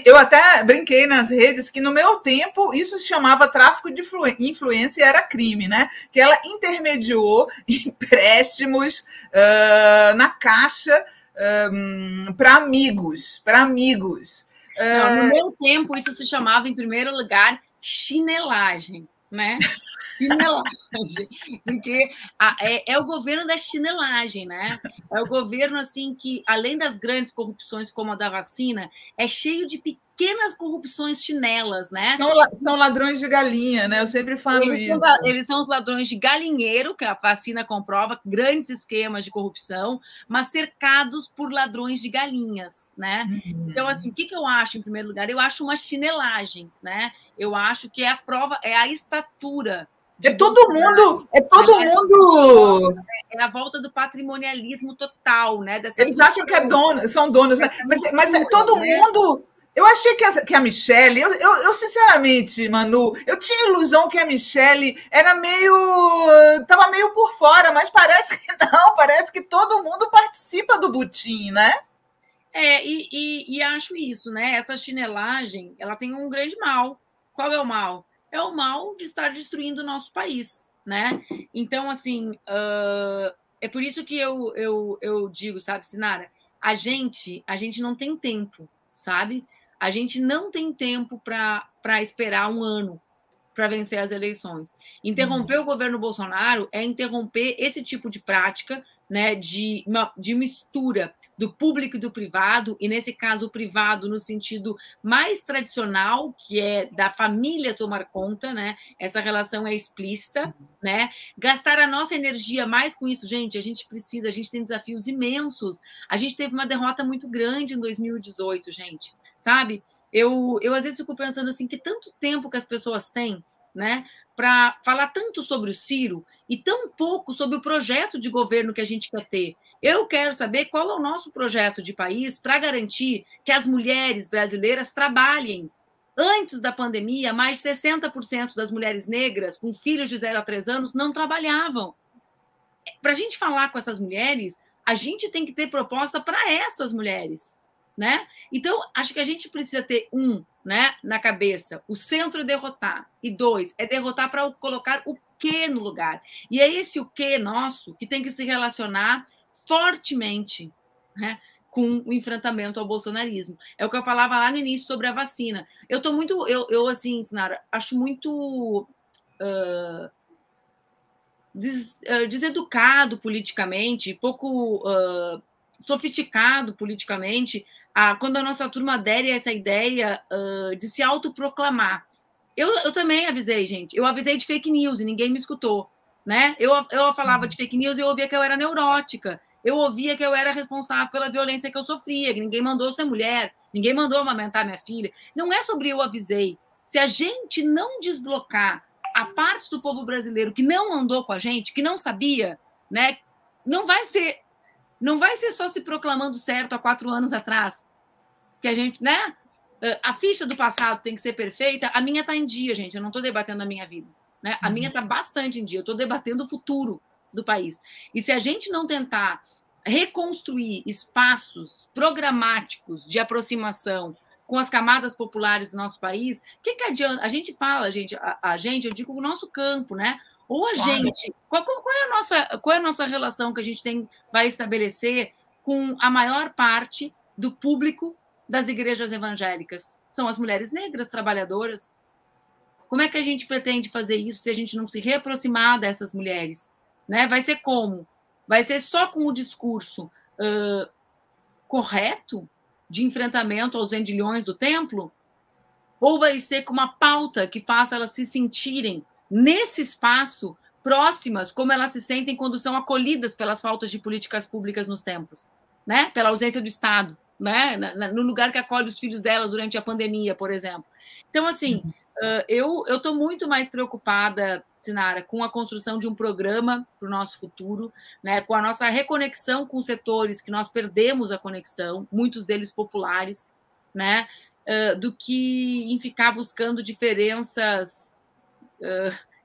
A: eu até brinquei nas redes que no meu tempo isso se chamava tráfico de influência e era crime, né? Que ela intermediou empréstimos na Caixa para amigos.
B: Não, no meu tempo isso se chamava, em primeiro lugar, chinelagem, né? Chinelagem, porque é o governo da chinelagem, né? É o governo assim que, além das grandes corrupções como a da vacina, é cheio de pequenas corrupções chinelas, né?
A: São ladrões de galinha, né? Eu sempre falo isso.
B: Eles são os ladrões de galinheiro, que a vacina comprova, grandes esquemas de corrupção, mas cercados por ladrões de galinhas, né? Então, assim, o que eu acho, em primeiro lugar? Eu acho uma chinelagem, né? Eu acho que é a prova, é a estatura.
A: É todo mundo.
B: É a volta do patrimonialismo total, né?
A: Eles acham que são donos, né? Mas todo mundo. Eu achei que a Michele, eu sinceramente, Manu, eu tinha ilusão que a Michele estava meio por fora, mas parece que não, parece que todo mundo participa do butim, né?
B: E acho isso, né? Essa chinelagem, ela tem um grande mal. Qual é o mal? É o mal de estar destruindo o nosso país, né? Então, assim, é por isso que eu digo, sabe, Sinara, a gente não tem tempo, sabe? A gente não tem tempo para esperar um ano para vencer as eleições. Interromper o governo Bolsonaro é interromper esse tipo de prática, né, de mistura do público e do privado, e nesse caso o privado no sentido mais tradicional, que é da família tomar conta, né? Essa relação é explícita, né? Gastar a nossa energia mais com isso, gente, a gente tem desafios imensos. A gente teve uma derrota muito grande em 2018, gente, sabe? Eu às vezes fico pensando assim, que tanto tempo que as pessoas têm, né, para falar tanto sobre o Ciro e tão pouco sobre o projeto de governo que a gente quer ter. Eu quero saber qual é o nosso projeto de país para garantir que as mulheres brasileiras trabalhem. Antes da pandemia, mais de 60% das mulheres negras com filhos de 0 a 3 anos não trabalhavam. Para a gente falar com essas mulheres, a gente tem que ter proposta para essas mulheres, né? Então, acho que a gente precisa ter, né, na cabeça, o centro é derrotar, e 2, é derrotar para colocar o quê no lugar. E é esse o quê nosso que tem que se relacionar fortemente, né, com o enfrentamento ao bolsonarismo. É o que eu falava lá no início sobre a vacina. Eu tô muito, eu assim, Sinara, acho muito deseducado politicamente, pouco sofisticado politicamente, quando a nossa turma adere a essa ideia de se autoproclamar. Eu também avisei, gente. Eu avisei de fake news e ninguém me escutou, né? Eu falava de fake news e eu ouvia que eu era neurótica. Eu ouvia que eu era responsável pela violência que eu sofria, que ninguém mandou ser mulher, ninguém mandou amamentar minha filha. Não é sobre eu avisei. Se a gente não desblocar a parte do povo brasileiro que não andou com a gente, que não sabia, né? Não vai ser só se proclamando certo há 4 anos atrás, que a gente, né? A ficha do passado tem que ser perfeita. A minha está em dia, gente. Eu não estou debatendo a minha vida, né? A minha está bastante em dia. Eu estou debatendo o futuro do país. E se a gente não tentar reconstruir espaços programáticos de aproximação com as camadas populares do nosso país, o que adianta? A gente fala, eu digo o nosso campo, né? Ou a gente, qual é a nossa relação que a gente vai estabelecer com a maior parte do público das igrejas evangélicas? São as mulheres negras trabalhadoras. Como é que a gente pretende fazer isso se a gente não se reaproximar dessas mulheres? Né? Vai ser como? Vai ser só com o discurso correto de enfrentamento aos vendilhões do templo? Ou vai ser com uma pauta que faça elas se sentirem nesse espaço próximas, como elas se sentem quando são acolhidas pelas faltas de políticas públicas nos templos, né? Pela ausência do Estado, né? No lugar que acolhe os filhos dela durante a pandemia, por exemplo. Então, assim, eu estou muito mais preocupada, Sinara, com a construção de um programa para o nosso futuro, né? Com a nossa reconexão com setores que nós perdemos a conexão, muitos deles populares, né? Do que em ficar buscando diferenças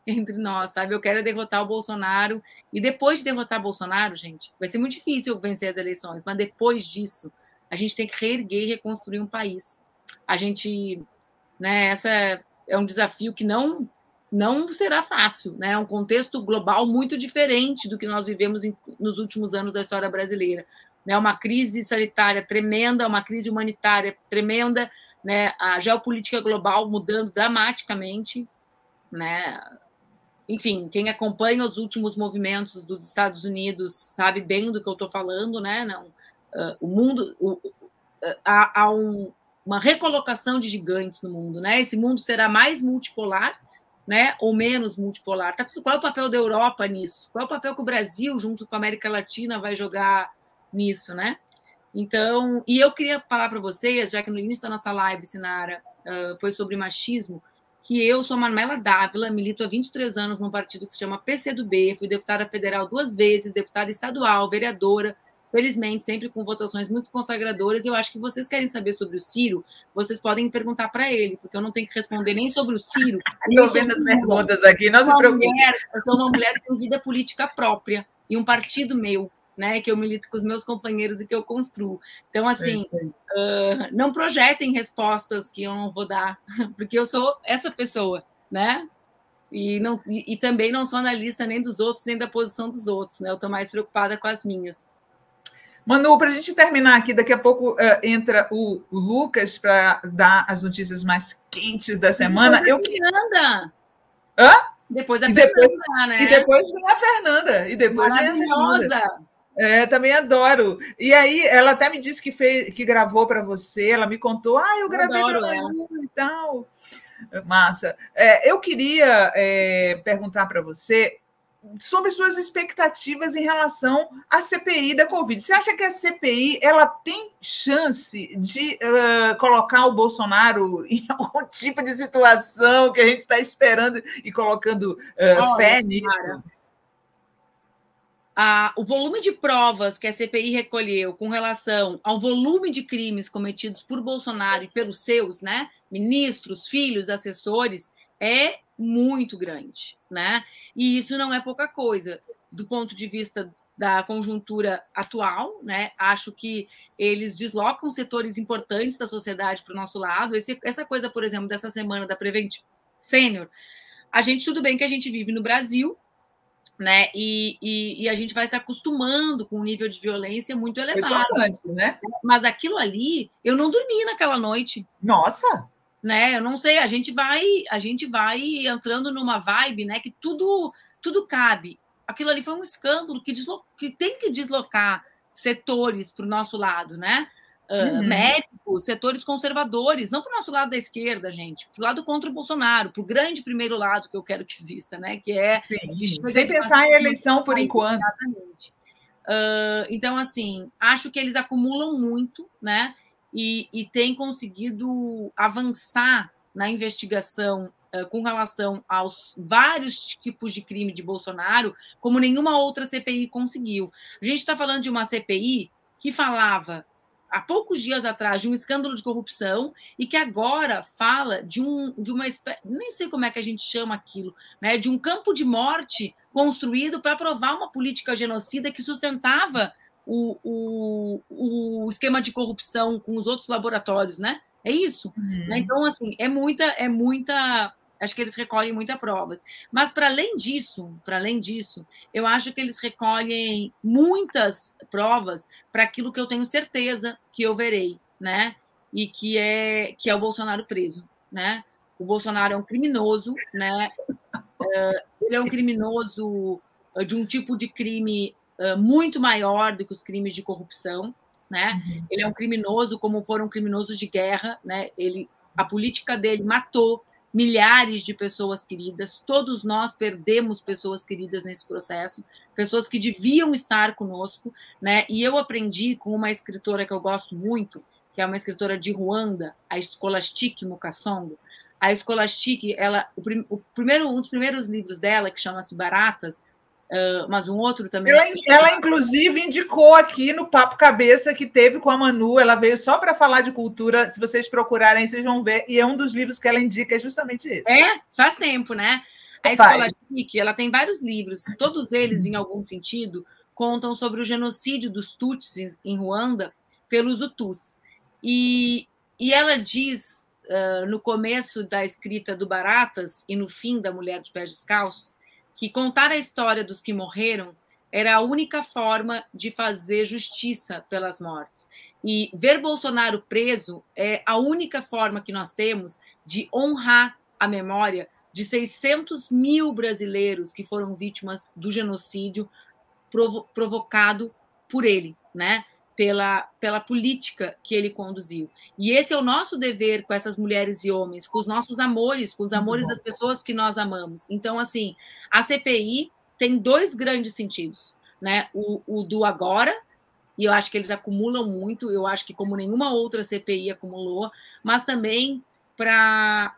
B: entre nós, sabe? Eu quero derrotar o Bolsonaro, e depois de derrotar o Bolsonaro, gente, vai ser muito difícil vencer as eleições, mas depois disso, a gente tem que reerguer e reconstruir um país. A gente, né, essa é um desafio que não será fácil, né? É um contexto global muito diferente do que nós vivemos nos últimos anos da história brasileira, né? Uma crise sanitária tremenda, uma crise humanitária tremenda, né? A geopolítica global mudando dramaticamente, né? Enfim, quem acompanha os últimos movimentos dos Estados Unidos sabe bem do que eu estou falando, né? Não, o mundo há uma recolocação de gigantes no mundo, né? Esse mundo será mais multipolar, né? Ou menos multipolar? Qual é o papel da Europa nisso? Qual é o papel que o Brasil, junto com a América Latina, vai jogar nisso, né? Então, e eu queria falar para vocês, já que no início da nossa live, Sinara, foi sobre machismo, que eu sou Manuela Dávila, milito há 23 anos num partido que se chama PCdoB, fui deputada federal 2 vezes, deputada estadual, vereadora, felizmente, sempre com votações muito consagradoras. Eu acho que vocês querem saber sobre o Ciro, vocês podem perguntar para ele, porque eu não tenho que responder nem sobre o Ciro.
A: Estou vendo as perguntas aqui, não se preocupe.
B: Eu sou uma mulher que tem vida política própria e um partido meu, né, que eu milito com os meus companheiros e que eu construo. Então, assim, não projetem respostas que eu não vou dar, porque eu sou essa pessoa, né? E também não sou analista nem dos outros, nem da posição dos outros, né? Eu estou mais preocupada com as minhas.
A: Manu, para a gente terminar aqui, daqui a pouco entra o Lucas para dar as notícias mais quentes da semana.
B: Anda!
A: Hã?
B: Depois a
A: E
B: Fernanda,
A: depois,
B: né?
A: e depois vem a Fernanda. E depois vem a Fernanda.
B: Maravilhosa!
A: Também adoro. E aí, ela até me disse que gravou para você, ela me contou, eu gravei para
B: adoro
A: a
B: ela.
A: Manu e tal. Massa. Eu queria perguntar para você sobre suas expectativas em relação à CPI da Covid. Você acha que a CPI ela tem chance de colocar o Bolsonaro em algum tipo de situação que a gente está esperando e colocando fé nisso?
B: O volume de provas que a CPI recolheu com relação ao volume de crimes cometidos por Bolsonaro e pelos seus, né, ministros, filhos, assessores, é muito grande, né? E isso não é pouca coisa do ponto de vista da conjuntura atual, né? Acho que eles deslocam setores importantes da sociedade para o nosso lado. Essa coisa, por exemplo, dessa semana da Prevent Senior, tudo bem que a gente vive no Brasil, né? E a gente vai se acostumando com um nível de violência muito elevado.
A: Foi chocante, né?
B: Mas aquilo ali, eu não dormi naquela noite.
A: Nossa!
B: Né? Eu não sei, a gente vai entrando numa vibe, né? Que tudo cabe. Aquilo ali foi um escândalo que tem que deslocar setores para o nosso lado, né? Médicos, setores conservadores, não para o nosso lado da esquerda, gente, para o lado contra o Bolsonaro, para o grande primeiro lado que eu quero que exista, né? Que é
A: sem pensar em eleição por enquanto.
B: Exatamente. Então, assim, acho que eles acumulam muito, né? E têm conseguido avançar na investigação com relação aos vários tipos de crime de Bolsonaro, como nenhuma outra CPI conseguiu. A gente está falando de uma CPI que falava há poucos dias atrás de um escândalo de corrupção e que agora fala de uma espécie, nem sei como é que a gente chama aquilo, né, de um campo de morte construído para provar uma política genocida que sustentava o esquema de corrupção com os outros laboratórios, né? É isso. Então, assim, é muita. Acho que eles recolhem muitas provas. Mas, para além disso, eu acho que eles recolhem muitas provas para aquilo que eu tenho certeza que eu verei, né? E que é o Bolsonaro preso, né? O Bolsonaro é um criminoso, né? Ele é um criminoso de um tipo de crime muito maior do que os crimes de corrupção, né? Ele é um criminoso como foram criminosos de guerra, né? A política dele matou milhares de pessoas queridas, todos nós perdemos pessoas queridas nesse processo, pessoas que deviam estar conosco, né? E eu aprendi com uma escritora que eu gosto muito, que é uma escritora de Ruanda, a Scholastique Mukasongo. A Scholastique, um dos primeiros livros dela, que chama-se Baratas, mas um outro também.
A: Ela, inclusive, indicou aqui no Papo Cabeça que teve com a Manu, ela veio só para falar de cultura. Se vocês procurarem, vocês vão ver. E é um dos livros que ela indica, é justamente esse.
B: Faz tempo, né? A Scholastique, ela tem vários livros, todos eles, em algum sentido, contam sobre o genocídio dos Tutsis em Ruanda pelos Hutus. E ela diz, no começo da escrita do Baratas e no fim da Mulher de Pés Descalços, que contar a história dos que morreram era a única forma de fazer justiça pelas mortes. E ver Bolsonaro preso é a única forma que nós temos de honrar a memória de 600 mil brasileiros que foram vítimas do genocídio provocado por ele, né? Pela política que ele conduziu. E esse é o nosso dever com essas mulheres e homens, com os nossos amores, com os amores das pessoas que nós amamos. Então, assim, a CPI tem dois grandes sentidos, né? O do agora, e eu acho que eles acumulam muito, eu acho que como nenhuma outra CPI acumulou, mas também para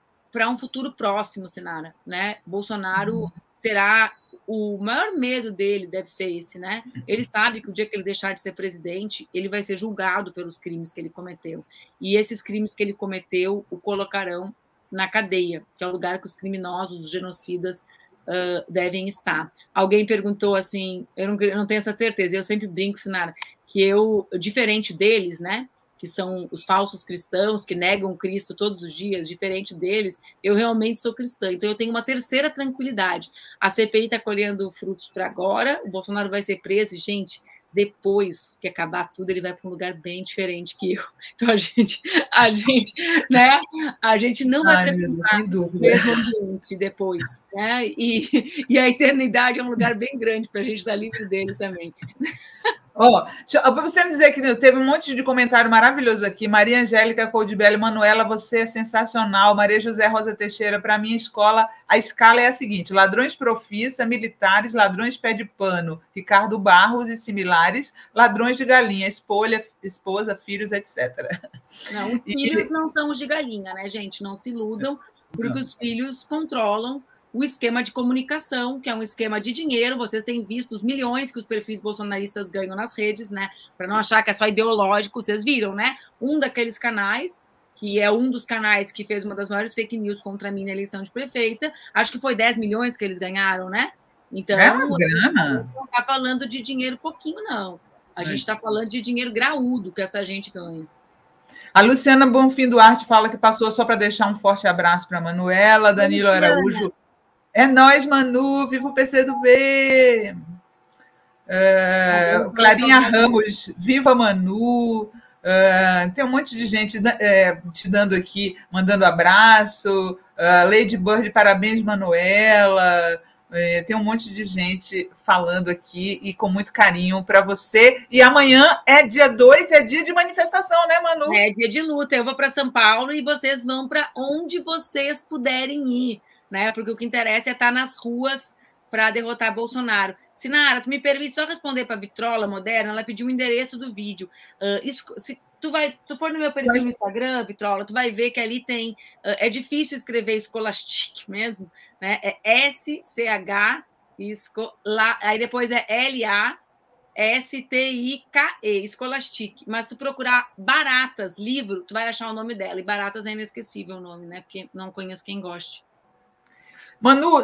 B: um futuro próximo, Sinara, né? Bolsonaro será... O maior medo dele deve ser esse, né? Ele sabe que o dia que ele deixar de ser presidente, ele vai ser julgado pelos crimes que ele cometeu. E esses crimes que ele cometeu o colocarão na cadeia, que é o lugar que os criminosos, os genocidas, devem estar. Alguém perguntou assim, eu não tenho essa certeza, eu sempre brinco, Sinara, que eu, diferente deles, né? Que são os falsos cristãos, que negam Cristo todos os dias, diferente deles, eu realmente sou cristã. Então, eu tenho uma terceira tranquilidade. A CPI está colhendo frutos para agora, o Bolsonaro vai ser preso, e, gente, depois que acabar tudo, ele vai para um lugar bem diferente que eu. Então, né? A gente não vai frequentar o mesmo ambiente depois, né? E a eternidade é um lugar bem grande para a gente estar livre dele também.
A: Para você me dizer que teve um monte de comentário maravilhoso aqui. Maria Angélica Coldibelli, Manuela, você é sensacional. Maria José Rosa Teixeira, para mim, a escala é a seguinte: ladrões profissa, militares, ladrões pé de pano, Ricardo Barros e similares, ladrões de galinha, esposa, filhos, etc.
B: Não, os filhos não são os de galinha, né, gente? Não se iludam, porque os filhos controlam o esquema de comunicação, que é um esquema de dinheiro. Vocês têm visto os milhões que os perfis bolsonaristas ganham nas redes, né? Para não achar que é só ideológico, vocês viram, né? Um daqueles canais, que é um dos canais que fez uma das maiores fake news contra mim na eleição de prefeita, acho que foi 10 milhões que eles ganharam, né? Então,
A: é uma grana.
B: Não está falando de dinheiro pouquinho, não. A gente está falando de dinheiro graúdo que essa gente ganha.
A: A Luciana Bonfim Duarte fala que passou só para deixar um forte abraço para a Manuela. Danilo Araújo. É nóis, Manu, viva o PCdoB! Clarinha Ramos, viva Manu! Tem um monte de gente te dando aqui, mandando abraço. Lady Bird, parabéns, Manuela. Tem um monte de gente falando aqui e com muito carinho para você. E amanhã é dia 2, é dia de manifestação, né, Manu?
B: É dia de luta. Eu vou para São Paulo e vocês vão para onde vocês puderem ir. Né? Porque o que interessa é estar nas ruas para derrotar Bolsonaro. Sinara, tu me permite só responder para a Vitrola Moderna? Ela pediu o endereço do vídeo. Se tu for no meu perfil no Instagram, Vitrola, tu vai ver que ali tem... é difícil escrever Scholastic mesmo, né? É SCH, aí depois é LASTIKE, Scholastic. Mas tu procurar Baratas, livro, tu vai achar o nome dela. E Baratas é inesquecível o nome, né? Porque não conheço quem goste.
A: Manu,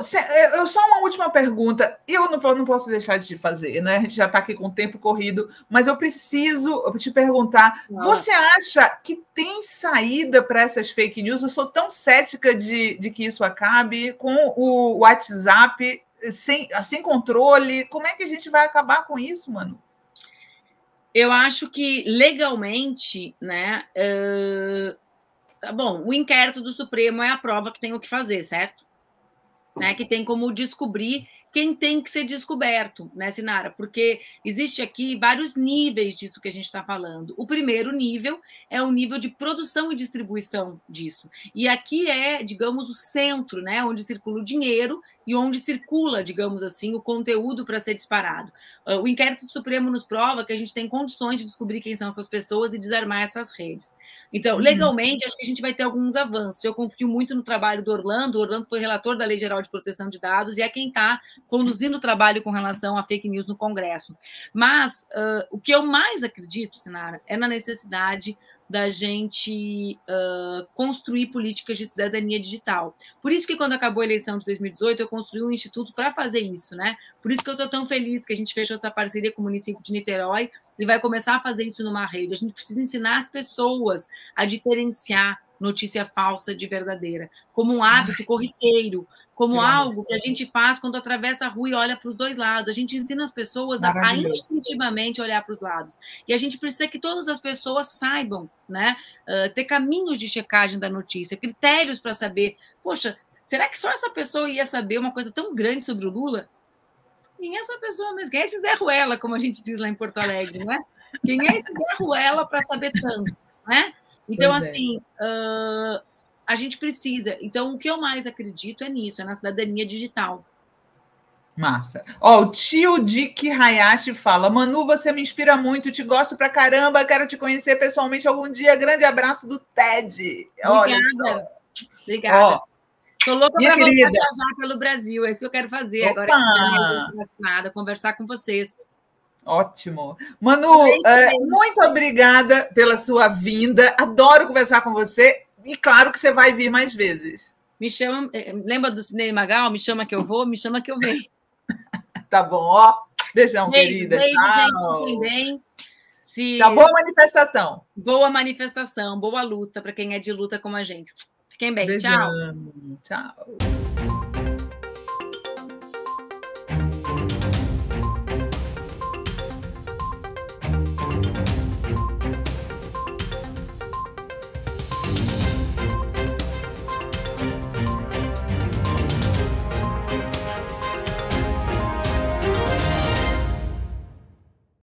A: eu só uma última pergunta. Eu não posso deixar de te fazer, né? A gente já está aqui com o tempo corrido, mas eu preciso te perguntar: você acha que tem saída para essas fake news? Eu sou tão cética de que isso acabe com o WhatsApp sem controle. Como é que a gente vai acabar com isso, Manu?
B: Eu acho que legalmente, né? Tá bom, o inquérito do Supremo é a prova que tem o que fazer, certo? Né, que tem como descobrir quem tem que ser descoberto, né, Sinara? Porque existe aqui vários níveis disso que a gente está falando. O primeiro nível é o nível de produção e distribuição disso. E aqui é, digamos, o centro, né, onde circula o dinheiro e onde circula, digamos assim, o conteúdo para ser disparado. O inquérito do Supremo nos prova que a gente tem condições de descobrir quem são essas pessoas e desarmar essas redes. Então, legalmente, acho que a gente vai ter alguns avanços. Eu confio muito no trabalho do Orlando. O Orlando foi relator da Lei Geral de Proteção de Dados e é quem está conduzindo o trabalho com relação a fake news no Congresso. Mas o que eu mais acredito, Sinara, é na necessidade da gente construir políticas de cidadania digital. Por isso que quando acabou a eleição de 2018, eu construí um instituto para fazer isso, né? Por isso que eu estou tão feliz que a gente fechou essa parceria com o município de Niterói e vai começar a fazer isso numa rede. A gente precisa ensinar as pessoas a diferenciar notícia falsa de verdadeira, como um hábito corriqueiro, como algo que a gente faz quando atravessa a rua e olha para os dois lados. A gente ensina as pessoas a instintivamente olhar para os lados. E a gente precisa que todas as pessoas saibam, né, ter caminhos de checagem da notícia, critérios para saber, poxa, será que só essa pessoa ia saber uma coisa tão grande sobre o Lula? Quem é essa pessoa mesmo? Quem é esse Zé Ruela, como a gente diz lá em Porto Alegre, não é? Quem é esse Zé Ruela para saber tanto, né? Então, assim... a gente precisa. Então, o que eu mais acredito é nisso, é na cidadania digital.
A: Massa. O tio Dick Hayashi fala: Manu, você me inspira muito, te gosto pra caramba, quero te conhecer pessoalmente algum dia. Grande abraço do Ted. Olha só.
B: Obrigada. Estou louca para voltar
A: querida.
B: a viajar pelo Brasil, é isso que eu quero fazer.
A: Opa.
B: Agora, conversar com vocês.
A: Ótimo. Manu, muito obrigada pela sua vinda. Adoro conversar com você. E claro que você vai vir mais vezes.
B: Me chama, lembra do Cinei Magal? Me chama que eu vou, me chama que eu venho.
A: Tá bom, beijão, querida.
B: Beijo, gente, fiquem bem.
A: Boa manifestação.
B: Boa manifestação, boa luta para quem é de luta como a gente. Fiquem bem,
A: beijão. Tchau.